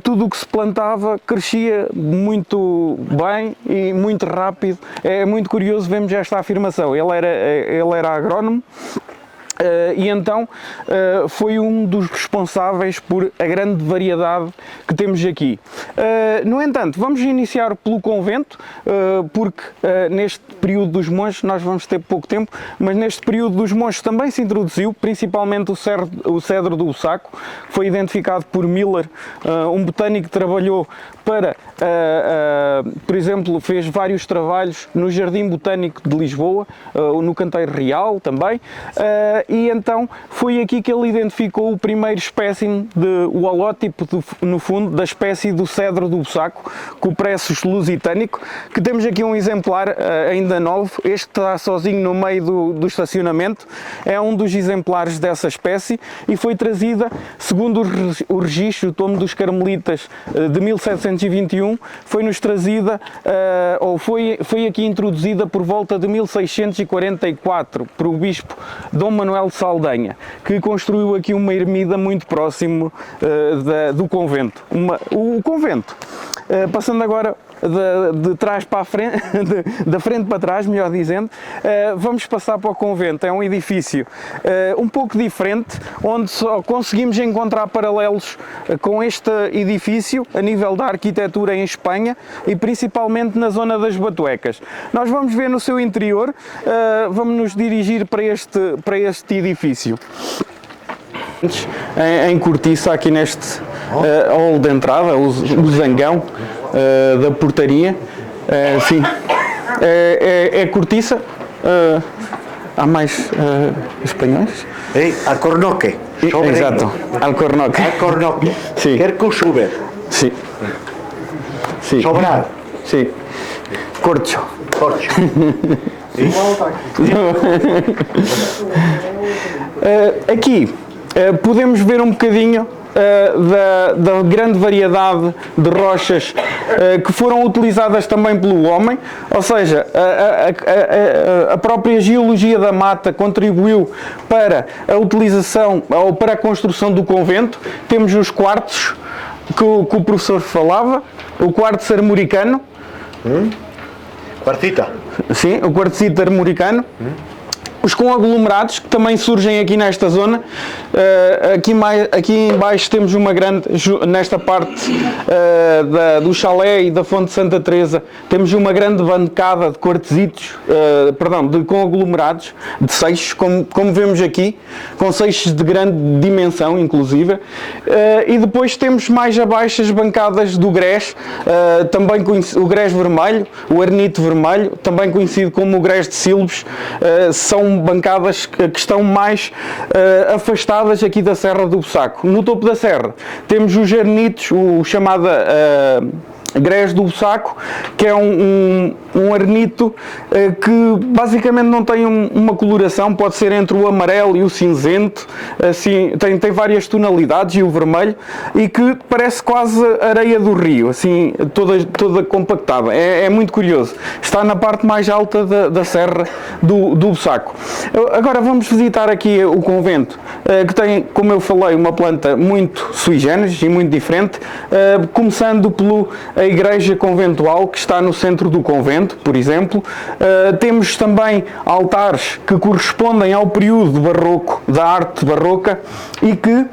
tudo o que se plantava crescia muito bem e muito rápido. É muito curioso vermos esta afirmação. Ele era agrónomo, e então foi um dos responsáveis por a grande variedade que temos aqui. No entanto, vamos iniciar pelo convento, porque neste período dos monges, nós vamos ter pouco tempo, mas neste período dos monges também se introduziu, principalmente o cedro do Bussaco, que foi identificado por Miller, um botânico que trabalhou para, por exemplo, fez vários trabalhos no Jardim Botânico de Lisboa, no Canteiro Real também, e então foi aqui que ele identificou o primeiro espécime, o holótipo, no fundo, da espécie do cedro do Bussaco, Cupressus lusitânico, que temos aqui um exemplar ainda novo. Este está sozinho no meio do estacionamento, é um dos exemplares dessa espécie e foi trazida, segundo o registro, o Tomo dos Carmelitas de 1721, foi-nos trazida, ou foi aqui introduzida por volta de 1644, por o bispo Dom Manuel de Saldanha, que construiu aqui uma ermida muito próximo do convento. O convento, passando agora de trás para a frente, da frente para trás, melhor dizendo, vamos passar para o convento. É um edifício um pouco diferente, onde só conseguimos encontrar paralelos com este edifício a nível da arquitetura em Espanha e principalmente na zona das Batuecas. Nós vamos ver no seu interior, vamos nos dirigir para este edifício. Em cortiça, aqui neste hall de entrada, o zangão da portaria, sim, é cortiça. Há mais espanhóis? Alcornoque. Exato, alcornoque. Alcornoque. Sim. Quer que suber. Sim. Sim. Sobrar. Sim. Corcho. Corcho. Aqui podemos ver um bocadinho da grande variedade de rochas que foram utilizadas também pelo homem, ou seja, a própria geologia da mata contribuiu para a utilização ou para a construção do convento. Temos os quartzos que o professor falava, o quartzo armoricano. Quartzita. Sim, o quartzito armoricano. Os conglomerados, que também surgem aqui nesta zona. Aqui em baixo temos uma grande, nesta parte do chalé e da fonte de Santa Teresa, temos uma grande bancada de quartzitos, de conglomerados, de seixos, como vemos aqui, com seixos de grande dimensão, inclusive. E depois temos mais abaixo as bancadas do grés, também o grés vermelho, o arnito vermelho, também conhecido como o grés de Silves. São bancadas que estão mais afastadas aqui da Serra do Bussaco. No topo da serra temos os arnitos, o chamado Grés do Bussaco, que é um arnito que basicamente não tem uma coloração, pode ser entre o amarelo e o cinzento, assim, tem várias tonalidades, e o vermelho, e que parece quase areia do rio, assim, toda compactada. É muito curioso. Está na parte mais alta da serra do Bussaco. Agora vamos visitar aqui o convento, que tem, como eu falei, uma planta muito sui generis e muito diferente, começando a igreja conventual que está no centro do convento, por exemplo. Temos também altares que correspondem ao período barroco, da arte barroca, e que,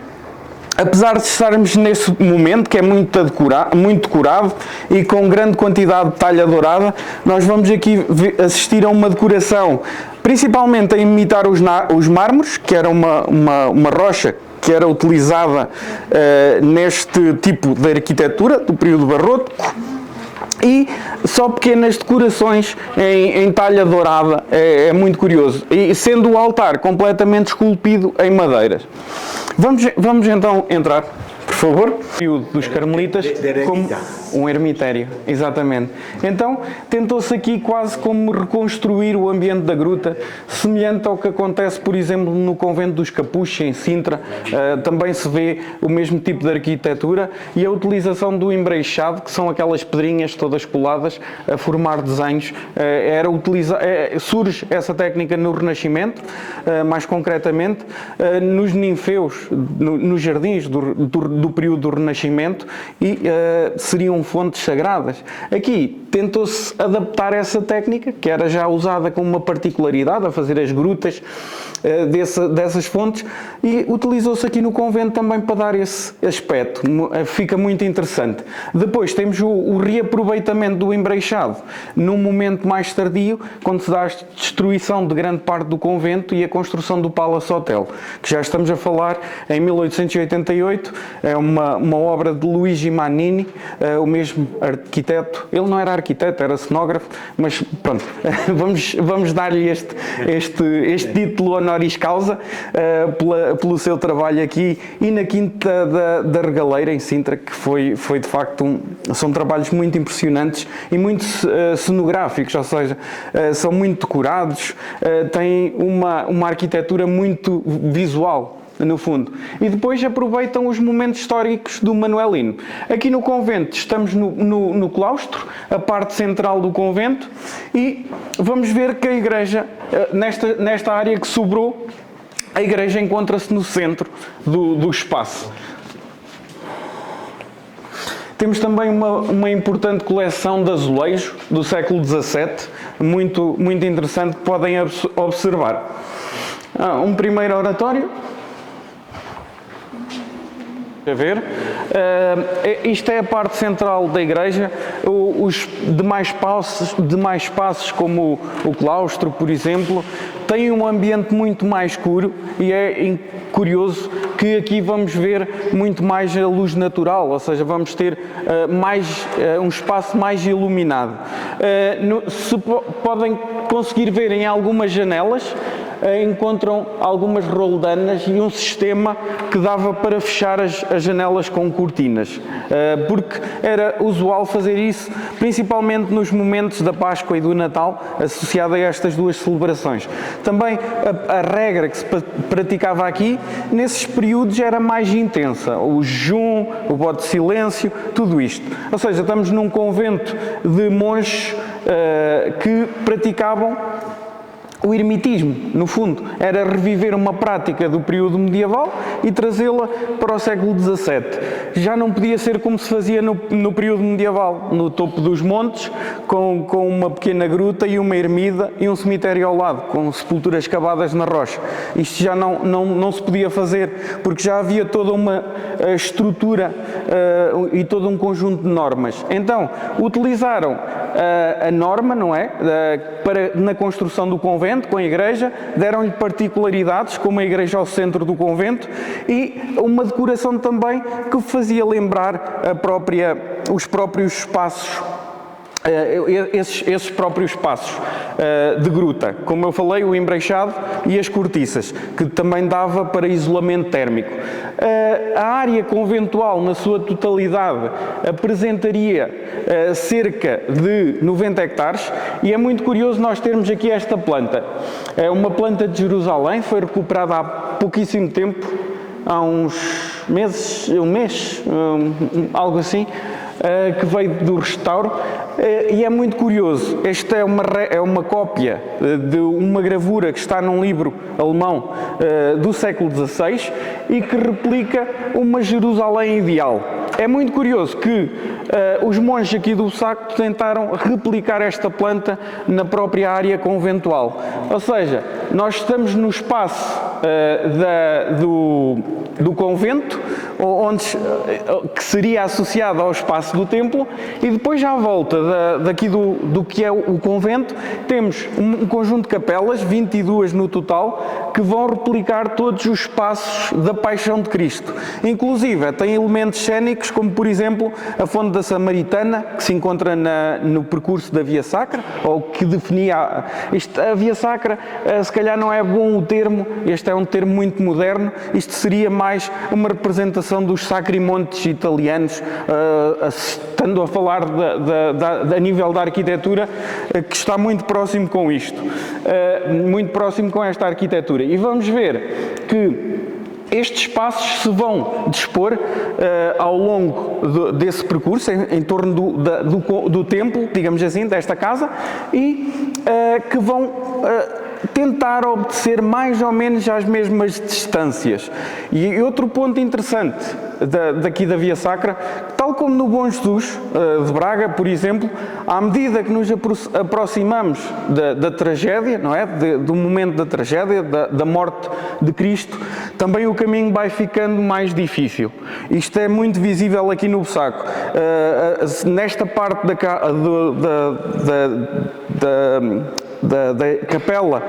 apesar de estarmos nesse momento, que é muito decorado e com grande quantidade de talha dourada, nós vamos aqui assistir a uma decoração, principalmente a imitar os mármores, que era uma rocha que era utilizada neste tipo de arquitetura do período barroco, e só pequenas decorações em talha dourada. É muito curioso, e sendo o altar completamente esculpido em madeiras. Vamos então entrar, por favor. O período dos carmelitas como um ermitério, exatamente. Então tentou-se aqui quase como reconstruir o ambiente da gruta, semelhante ao que acontece, por exemplo, no convento dos Capuchos, em Sintra. Também se vê o mesmo tipo de arquitetura, e a utilização do embreixado, que são aquelas pedrinhas todas coladas a formar desenhos. Surge essa técnica no Renascimento, mais concretamente nos ninfeus, nos jardins do período do Renascimento, e seriam fontes sagradas. Aqui tentou-se adaptar essa técnica, que era já usada com uma particularidade, a fazer as grutas dessas fontes, e utilizou-se aqui no convento também para dar esse aspecto. Fica muito interessante. Depois temos o reaproveitamento do embreixado num momento mais tardio, quando se dá a destruição de grande parte do convento e a construção do Palace Hotel, que já estamos a falar em 1888. É uma obra de Luigi Mannini, o mesmo arquiteto. Ele não era arquiteto, era cenógrafo, mas pronto, vamos dar-lhe este título honoris causa pelo seu trabalho aqui, e na Quinta da Regaleira, em Sintra, que foi de facto são trabalhos muito impressionantes e muito cenográficos, ou seja, são muito decorados, têm uma arquitetura muito visual, no fundo. E depois aproveitam os momentos históricos do Manuelino. Aqui no convento estamos no claustro, a parte central do convento, e vamos ver que a igreja, nesta área que sobrou, a igreja encontra-se no centro do espaço. Temos também uma importante coleção de azulejo do século XVII, muito, muito interessante, que podem observar. Um primeiro oratório. A ver, isto é a parte central da igreja. Os demais espaços, como o claustro, por exemplo, têm um ambiente muito mais escuro, e é curioso que aqui vamos ver muito mais a luz natural, ou seja, vamos ter um espaço mais iluminado. Se podem conseguir ver em algumas janelas, encontram algumas roldanas e um sistema que dava para fechar as janelas com cortinas, porque era usual fazer isso, principalmente nos momentos da Páscoa e do Natal, associado a estas duas celebrações. Também a regra que se praticava aqui, nesses períodos, era mais intensa. O jejum, o voto de silêncio, tudo isto. Ou seja, estamos num convento de monges que praticavam o ermitismo. No fundo, era reviver uma prática do período medieval e trazê-la para o século XVII. Já não podia ser como se fazia no período medieval, no topo dos montes, com uma pequena gruta e uma ermida e um cemitério ao lado, com sepulturas cavadas na rocha. Isto já não se podia fazer, porque já havia toda uma estrutura e todo um conjunto de normas. Então, utilizaram a norma, não é? Na construção do convento, com a igreja, deram-lhe particularidades, como a igreja ao centro do convento, e uma decoração também que fazia lembrar os próprios espaços esses próprios espaços de gruta. Como eu falei, o embreixado e as cortiças, que também dava para isolamento térmico. A área conventual, na sua totalidade, apresentaria cerca de 90 hectares e é muito curioso nós termos aqui esta planta. É uma planta de Jerusalém, foi recuperada há pouquíssimo tempo, há uns meses, um mês, algo assim, que veio do restauro, e é muito curioso. Esta é uma cópia de uma gravura que está num livro alemão do século XVI e que replica uma Jerusalém ideal. É muito curioso que os monges aqui do Bussaco tentaram replicar esta planta na própria área conventual. Ou seja, nós estamos no espaço do convento, que seria associado ao espaço do templo, e depois à volta daqui do que é o convento, temos um conjunto de capelas, 22 no total, que vão replicar todos os espaços da Paixão de Cristo. Inclusive, tem elementos cénicos, como por exemplo a Fonte da Samaritana, que se encontra no percurso da Via Sacra, ou que definia a Via Sacra. Se calhar não é bom o termo, este é um termo muito moderno, isto seria mais uma representação dos sacrimontes italianos, estando a falar a nível da arquitetura, que está muito próximo com isto, muito próximo com esta arquitetura. E vamos ver que estes espaços se vão dispor ao longo desse percurso, em torno do templo, digamos assim, desta casa, e que vão tentar obedecer mais ou menos às mesmas distâncias. E outro ponto interessante daqui da Via Sacra, tal como no Bom Jesus de Braga, por exemplo, à medida que nos aproximamos da tragédia, não é? Do momento da tragédia, da morte de Cristo, também o caminho vai ficando mais difícil. Isto é muito visível aqui no Bussaco. Nesta parte da capela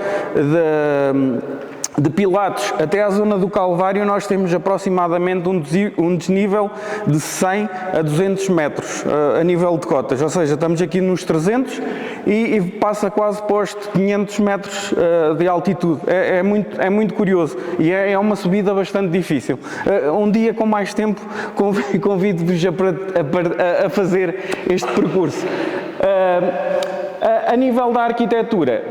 de Pilatos até à zona do Calvário, nós temos aproximadamente um desnível de 100 a 200 metros a nível de cotas, ou seja, estamos aqui nos 300 e passa quase para os 500 metros de altitude. É muito curioso e é uma subida bastante difícil. Um dia com mais tempo convido-vos a fazer este percurso. A nível da arquitetura,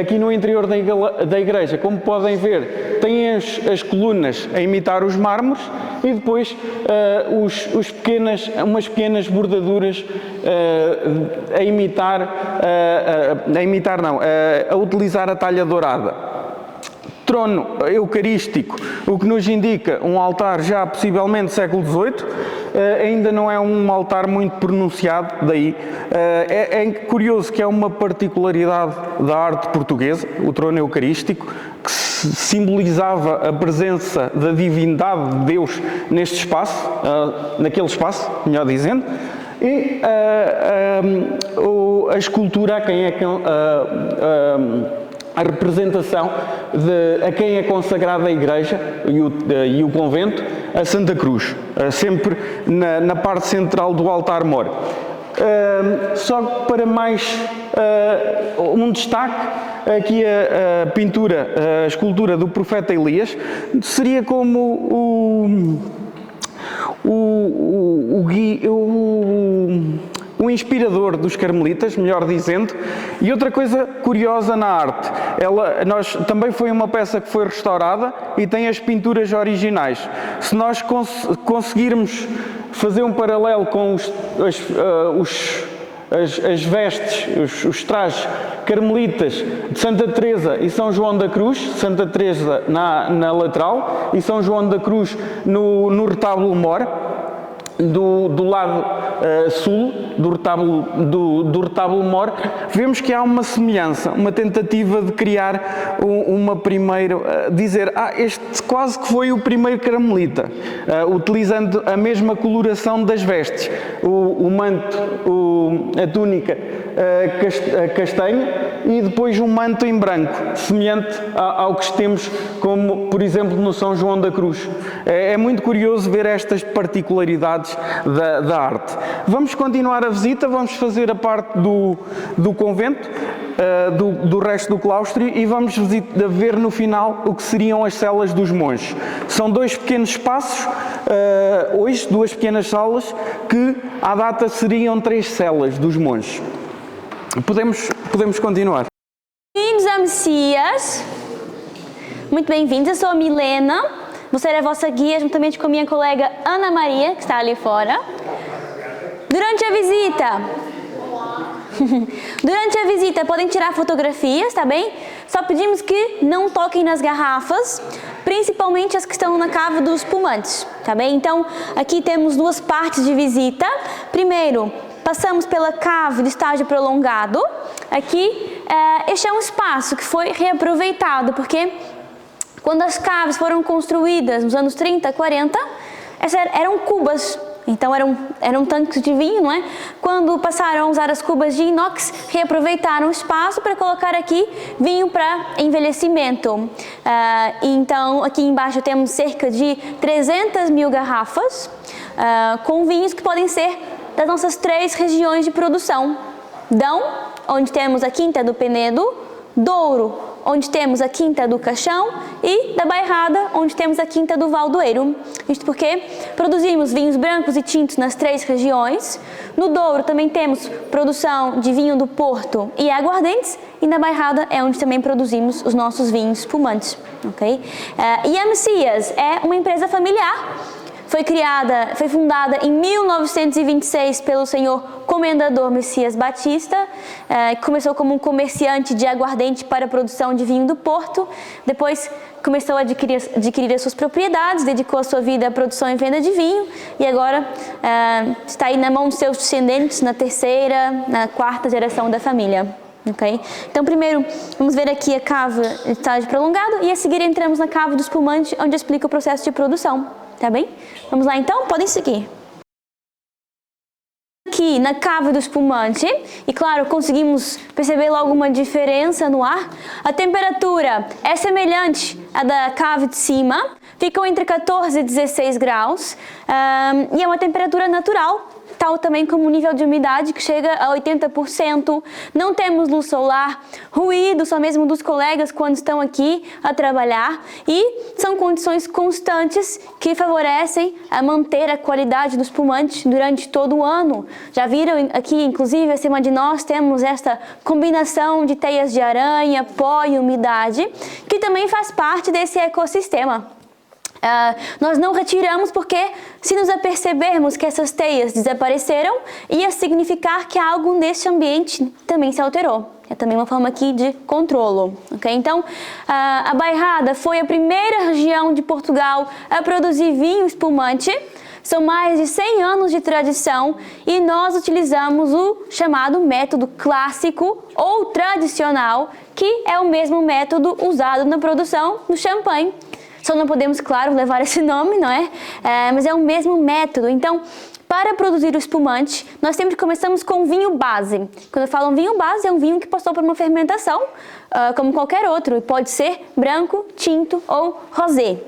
aqui no interior da igreja, como podem ver, tem as colunas a imitar os mármores e depois umas pequenas bordaduras a utilizar a talha dourada. Trono eucarístico, o que nos indica um altar já possivelmente século XVIII, ainda não é um altar muito pronunciado, daí. É curioso que é uma particularidade da arte portuguesa, o trono eucarístico, que simbolizava a presença da divindade de Deus neste espaço, naquele espaço, melhor dizendo, e a escultura a quem é a representação a quem é consagrada a igreja e o convento, a Santa Cruz, sempre na parte central do altar-mor. Só para mais um destaque, aqui a pintura, a escultura do profeta Elias, seria como o inspirador dos carmelitas, melhor dizendo. E outra coisa curiosa na arte, também foi uma peça que foi restaurada e tem as pinturas originais. Se nós conseguirmos fazer um paralelo com as vestes, os trajes carmelitas de Santa Teresa e São João da Cruz, Santa Teresa na lateral e São João da Cruz no retábulo-mor, do lado sul do retábulo-mor, vemos que há uma semelhança, uma tentativa de criar uma primeira, dizer, este quase que foi o primeiro carmelita, utilizando a mesma coloração das vestes, o manto, a túnica castanho e depois um manto em branco, semelhante ao que temos, como por exemplo no São João da Cruz. É muito curioso ver estas particularidades da arte. Vamos continuar a visita, vamos fazer a parte do convento, do resto do claustro, e vamos ver no final o que seriam as celas dos monges. São dois pequenos espaços, hoje duas pequenas salas, que à data seriam 3 celas dos monges. Podemos continuar. Bem-vindos a Messias. Muito bem-vindos, eu sou a Milena, vou ser a vossa guia juntamente com a minha colega Ana Maria, que está ali fora. Durante a visita podem tirar fotografias, tá bem? Só pedimos que não toquem nas garrafas, principalmente as que estão na cava dos espumantes, tá bem? Então, aqui temos 2 partes de visita. Primeiro, passamos pela cava de estágio prolongado. Aqui, este é um espaço que foi reaproveitado, porque quando as caves foram construídas nos anos 30, 40, eram cubas. Então eram tanques de vinho, não é? Quando passaram a usar as cubas de inox, reaproveitaram o espaço para colocar aqui vinho para envelhecimento. Então aqui embaixo temos cerca de 300 mil garrafas com vinhos que podem ser das nossas 3 regiões de produção. Dão, onde temos a Quinta do Penedo, Douro, onde temos a Quinta do Caixão, e da Bairrada, onde temos a Quinta do Valdoeiro. Isto porque produzimos vinhos brancos e tintos nas 3 regiões. No Douro também temos produção de vinho do Porto e aguardentes, e na Bairrada é onde também produzimos os nossos vinhos espumantes. Okay? E a Messias é uma empresa familiar. Foi fundada em 1926 pelo senhor Comendador Messias Batista, que começou como um comerciante de aguardente para a produção de vinho do Porto. Depois começou a adquirir as suas propriedades, dedicou a sua vida à produção e venda de vinho, e agora está aí na mão dos seus descendentes, na 3ª, na 4ª geração da família. Okay? Então primeiro vamos ver aqui a cava de estágio prolongado, e a seguir entramos na cava do espumante, onde eu explico o processo de produção. Tá bem? Vamos lá então? Podem seguir. Aqui na cava do espumante, e claro, conseguimos perceber logo uma diferença no ar. A temperatura é semelhante à da cava de cima, ficam entre 14 e 16 graus, e é uma temperatura natural, tal também como o nível de umidade, que chega a 80%. Não temos luz solar, ruído só mesmo dos colegas quando estão aqui a trabalhar, e são condições constantes que favorecem a manter a qualidade do espumante durante todo o ano. Já viram aqui, inclusive, acima de nós, temos esta combinação de teias de aranha, pó e umidade, que também faz parte desse ecossistema. Nós não retiramos porque, se nos apercebermos que essas teias desapareceram, ia significar que algo nesse ambiente também se alterou. É também uma forma aqui de controlo. Okay? Então, a Bairrada foi a primeira região de Portugal a produzir vinho espumante. São mais de 100 anos de tradição, e nós utilizamos o chamado método clássico ou tradicional, que é o mesmo método usado na produção do champanhe. Só não podemos, claro, levar esse nome, não é? Mas é o mesmo método. Então, para produzir o espumante, nós sempre começamos com vinho base. Quando eu falo vinho base, é um vinho que passou por uma fermentação, como qualquer outro. E pode ser branco, tinto ou rosé.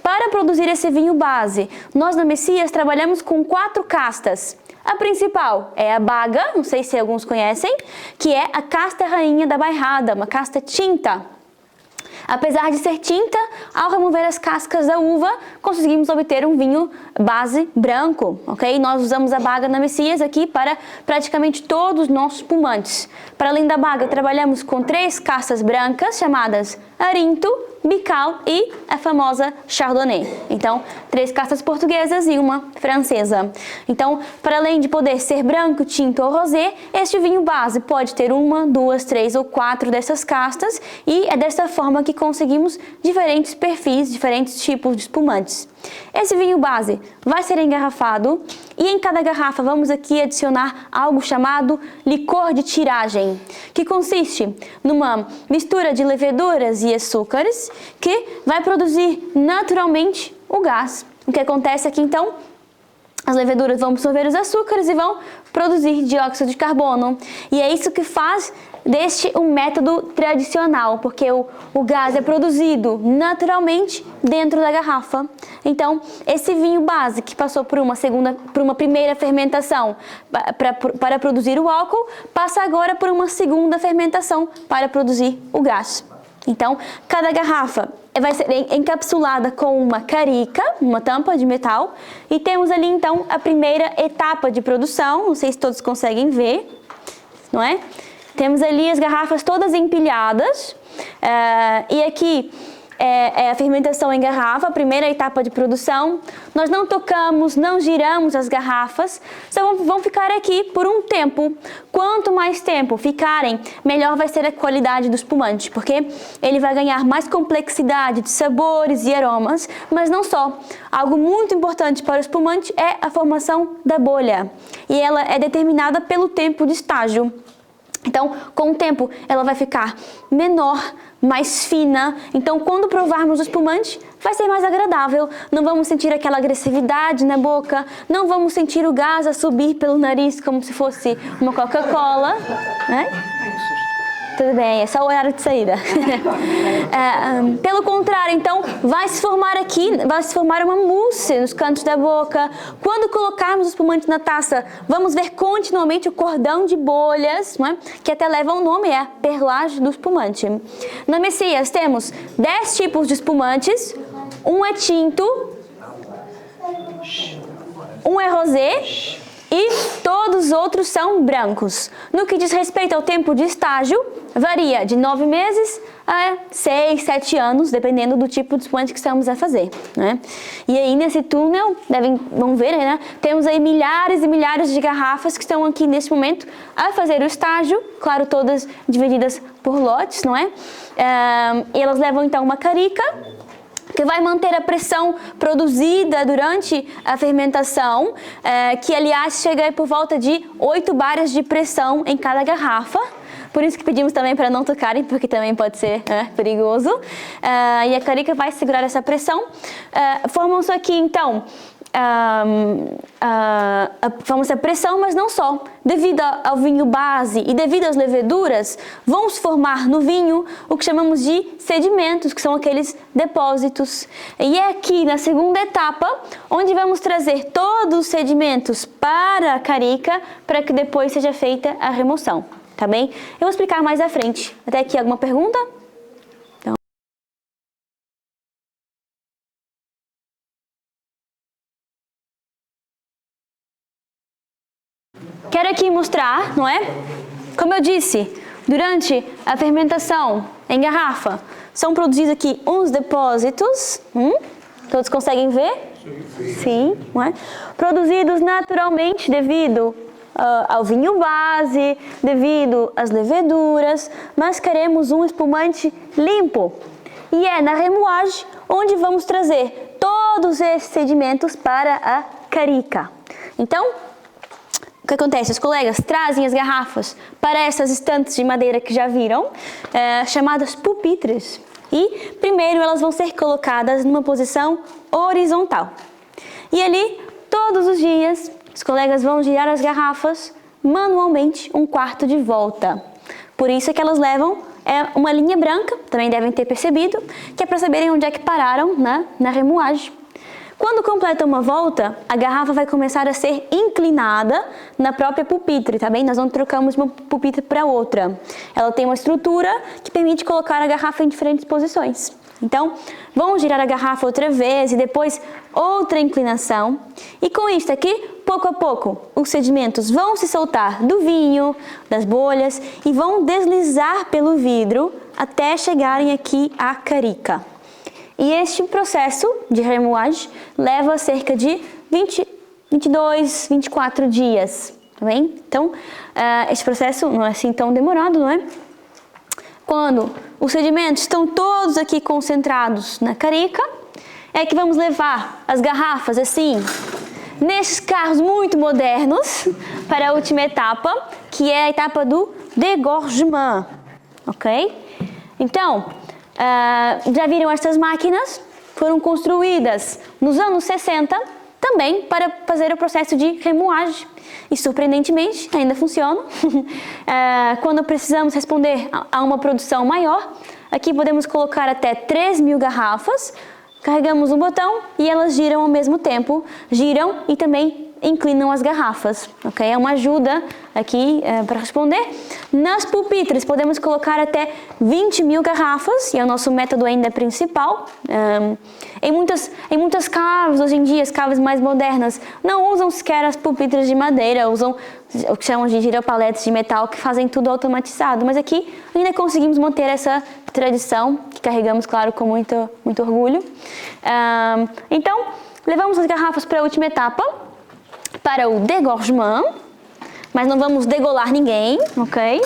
Para produzir esse vinho base, nós na Messias trabalhamos com 4 castas. A principal é a Baga, não sei se alguns conhecem, que é a casta rainha da Bairrada, uma casta tinta. Apesar de ser tinta, ao remover as cascas da uva, conseguimos obter um vinho base branco, ok? Nós usamos a Baga na Messias aqui para praticamente todos os nossos espumantes. Para além da Baga, trabalhamos com 3 castas brancas, chamadas Arinto, Bical e a famosa Chardonnay. Então, 3 castas portuguesas e uma francesa. Então, para além de poder ser branco, tinto ou rosé, este vinho base pode ter 1, 2, 3 ou 4 dessas castas, e é dessa forma que conseguimos diferentes perfis, diferentes tipos de espumantes. Esse vinho base vai ser engarrafado, e em cada garrafa vamos aqui adicionar algo chamado licor de tiragem, que consiste numa mistura de leveduras e açúcares que vai produzir naturalmente o gás. O que acontece aqui então? as leveduras vão absorver os açúcares e vão produzir dióxido de carbono. E é isso que faz deste um método tradicional, porque o gás é produzido naturalmente dentro da garrafa. Então, esse vinho base que passou por uma primeira fermentação para produzir o álcool, passa agora por uma segunda fermentação para produzir o gás. Então, cada garrafa vai ser encapsulada com uma carica, uma tampa de metal, e temos ali então a primeira etapa de produção, não sei se todos conseguem ver, não é? Temos ali as garrafas todas empilhadas, e aqui é a fermentação em garrafa, a primeira etapa de produção. Nós não tocamos, não giramos as garrafas, só vão ficar aqui por um tempo. Quanto mais tempo ficarem, melhor vai ser a qualidade do espumante, porque ele vai ganhar mais complexidade de sabores e aromas, mas não só. Algo muito importante para o espumante é a formação da bolha, e ela é determinada pelo tempo de estágio. Então, com o tempo, ela vai ficar menor, mais fina. Então, quando provarmos o espumante, vai ser mais agradável. Não vamos sentir aquela agressividade na boca, não vamos sentir o gás a subir pelo nariz como se fosse uma Coca-Cola, né? Tudo bem, é só o horário de saída. Pelo contrário, então, vai se formar uma mousse nos cantos da boca. Quando colocarmos o espumante na taça, vamos ver continuamente o cordão de bolhas, não é? Que até leva o nome, é a perlagem do espumante. Na Messias temos 10 tipos de espumantes, um é tinto, um é rosé, e todos os outros são brancos. No que diz respeito ao tempo de estágio, varia de 9 meses a 6, 7 anos, dependendo do tipo de espumante que estamos a fazer, né? E aí nesse túnel, vão ver, né? Temos aí milhares e milhares de garrafas que estão aqui nesse momento a fazer o estágio, claro, todas divididas por lotes, não é? E elas levam então uma carica, que vai manter a pressão produzida durante a fermentação, que aliás chega por volta de 8 bares de pressão em cada garrafa. Por isso que pedimos também para não tocarem, porque também pode ser perigoso. E a carica vai segurar essa pressão. Formam-se aqui então formam-se a pressão, mas não só. Devido ao vinho base e devido às leveduras, vão se formar no vinho o que chamamos de sedimentos, que são aqueles depósitos. E é aqui na segunda etapa onde vamos trazer todos os sedimentos para a carica para que depois seja feita a remoção, tá bem? Eu vou explicar mais à frente. Até aqui alguma pergunta? Quero aqui mostrar, não é? Como eu disse, durante a fermentação em garrafa, são produzidos aqui uns depósitos. Todos conseguem ver? Sim, não é? Produzidos naturalmente devido ao vinho base, devido às leveduras, mas queremos um espumante limpo. E é na remoagem onde vamos trazer todos esses sedimentos para a carica. Então, o que acontece? Os colegas trazem as garrafas para essas estantes de madeira que já viram, chamadas pupitres. E primeiro elas vão ser colocadas numa posição horizontal. E ali, todos os dias, os colegas vão girar as garrafas manualmente um quarto de volta. Por isso é que elas levam uma linha branca, também devem ter percebido, que é para saberem onde é que pararam na remoagem. Quando completa uma volta, a garrafa vai começar a ser inclinada na própria pupitre, tá bem? Nós não trocamos uma pupitre para outra. Ela tem uma estrutura que permite colocar a garrafa em diferentes posições. Então, vamos girar a garrafa outra vez e depois outra inclinação. E com isso aqui, pouco a pouco, os sedimentos vão se soltar do vinho, das bolhas e vão deslizar pelo vidro até chegarem aqui à carica. E este processo de remoagem leva cerca de 22, 24 dias, tá bem? Então, esse processo não é assim tão demorado, não é? Quando os sedimentos estão todos aqui concentrados na carica, é que vamos levar as garrafas assim, nesses carros muito modernos, para a última etapa, que é a etapa do dégorgement, ok? Então, já viram estas máquinas? Foram construídas nos anos 60 também para fazer o processo de remoagem. E surpreendentemente ainda funciona. Quando precisamos responder a uma produção maior, aqui podemos colocar até 3.000 garrafas, carregamos um botão e elas giram ao mesmo tempo, giram e também inclinam as garrafas, ok? É uma ajuda aqui para responder. Nas pupitres podemos colocar até 20.000 garrafas, e é o nosso método ainda principal. Em muitas caves, hoje em dia, as caves mais modernas, não usam sequer as pupitres de madeira, usam o que chamam de giropaletes de metal, que fazem tudo automatizado. Mas aqui ainda conseguimos manter essa tradição, que carregamos, claro, com muito orgulho. Então, levamos as garrafas para a última etapa, para o degorgement, mas não vamos degolar ninguém, ok?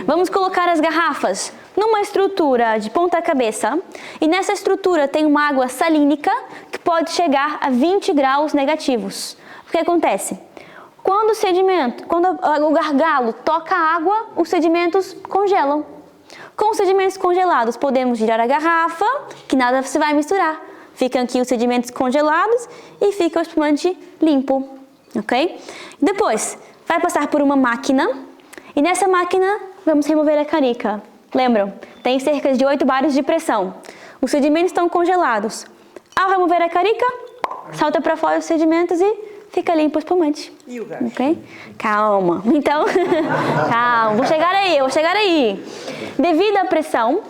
Vamos colocar as garrafas numa estrutura de ponta cabeça, e nessa estrutura tem uma água salínica que pode chegar a 20 graus negativos. O que acontece? Quando o gargalo toca a água, os sedimentos congelam. Com os sedimentos congelados, podemos girar a garrafa, que nada se vai misturar. Ficam aqui os sedimentos congelados e fica o espumante limpo, ok? Depois, vai passar por uma máquina, e nessa máquina vamos remover a canica. Lembram? Tem cerca de 8 bares de pressão. Os sedimentos estão congelados. Ao remover a canica, salta para fora os sedimentos e fica limpo o espumante. E o gás? Ok? Calma. Então, calma. Vou chegar aí. Devido à pressão,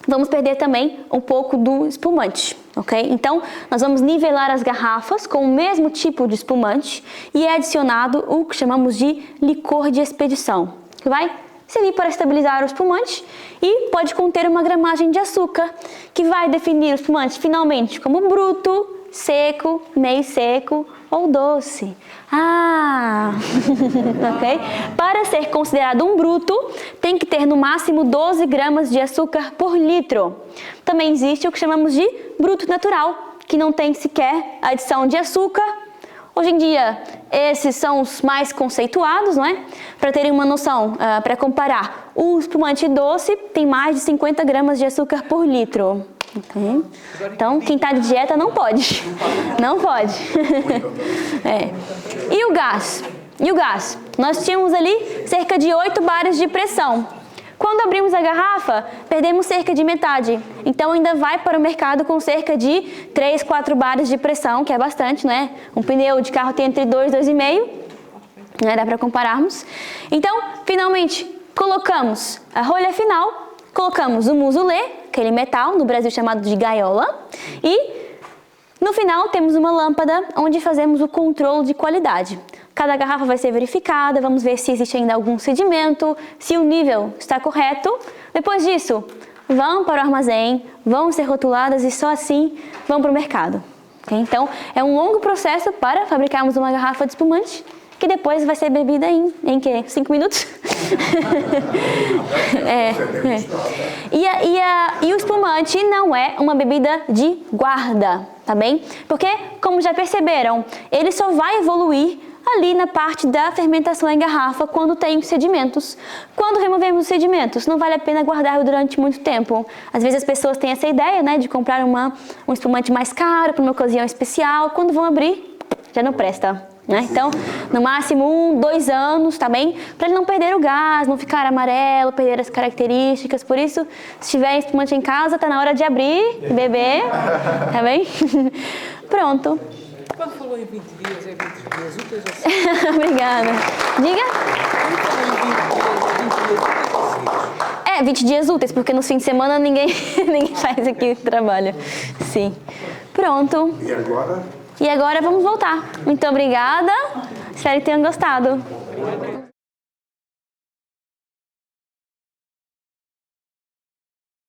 vamos perder também um pouco do espumante, ok? Então, nós vamos nivelar as garrafas com o mesmo tipo de espumante e é adicionado o que chamamos de licor de expedição, que vai servir para estabilizar o espumante e pode conter uma gramagem de açúcar, que vai definir o espumante finalmente como bruto, seco, meio seco ou doce. Ok? Para ser considerado um bruto, tem que ter no máximo 12 gramas de açúcar por litro. Também existe o que chamamos de bruto natural, que não tem sequer adição de açúcar. Hoje em dia, esses são os mais conceituados, não é? Para terem uma noção, para comparar, o espumante doce tem mais de 50 gramas de açúcar por litro. Okay. Então, quem está de dieta não pode. Não pode. E o gás? Nós tínhamos ali cerca de 8 bares de pressão. Quando abrimos a garrafa, perdemos cerca de metade. Então, ainda vai para o mercado com cerca de 3, 4 bares de pressão, que é bastante, né? Um pneu de carro tem entre 2 e 2,5. Né? Dá para compararmos. Então, finalmente, colocamos a rolha final. Colocamos o musulê, aquele metal, no Brasil chamado de gaiola, e no final temos uma lâmpada onde fazemos o controle de qualidade. Cada garrafa vai ser verificada, vamos ver se existe ainda algum sedimento, se o nível está correto. Depois disso, vão para o armazém, vão ser rotuladas e só assim vão para o mercado. Okay? Então, é um longo processo para fabricarmos uma garrafa de espumante, que depois vai ser bebida em 5 minutos? E o espumante não é uma bebida de guarda, tá bem? Porque, como já perceberam, ele só vai evoluir ali na parte da fermentação em garrafa quando tem sedimentos. Quando removemos os sedimentos, não vale a pena guardar durante muito tempo. Às vezes as pessoas têm essa ideia, né, de comprar um espumante mais caro para uma ocasião especial. Quando vão abrir, já não presta. Né? Então, no máximo 1, 2 anos, tá bem? Para ele não perder o gás, não ficar amarelo, perder as características. Por isso, se tiver espumante em casa, tá na hora de abrir e beber, tá bem? Pronto. Quando falou em 20 dias, é 20 dias úteis ou assim? Obrigada. Diga? É, 20 dias úteis, porque no fim de semana ninguém faz aqui o trabalho. Sim. Pronto. E agora vamos voltar. Muito obrigada. Espero que tenham gostado.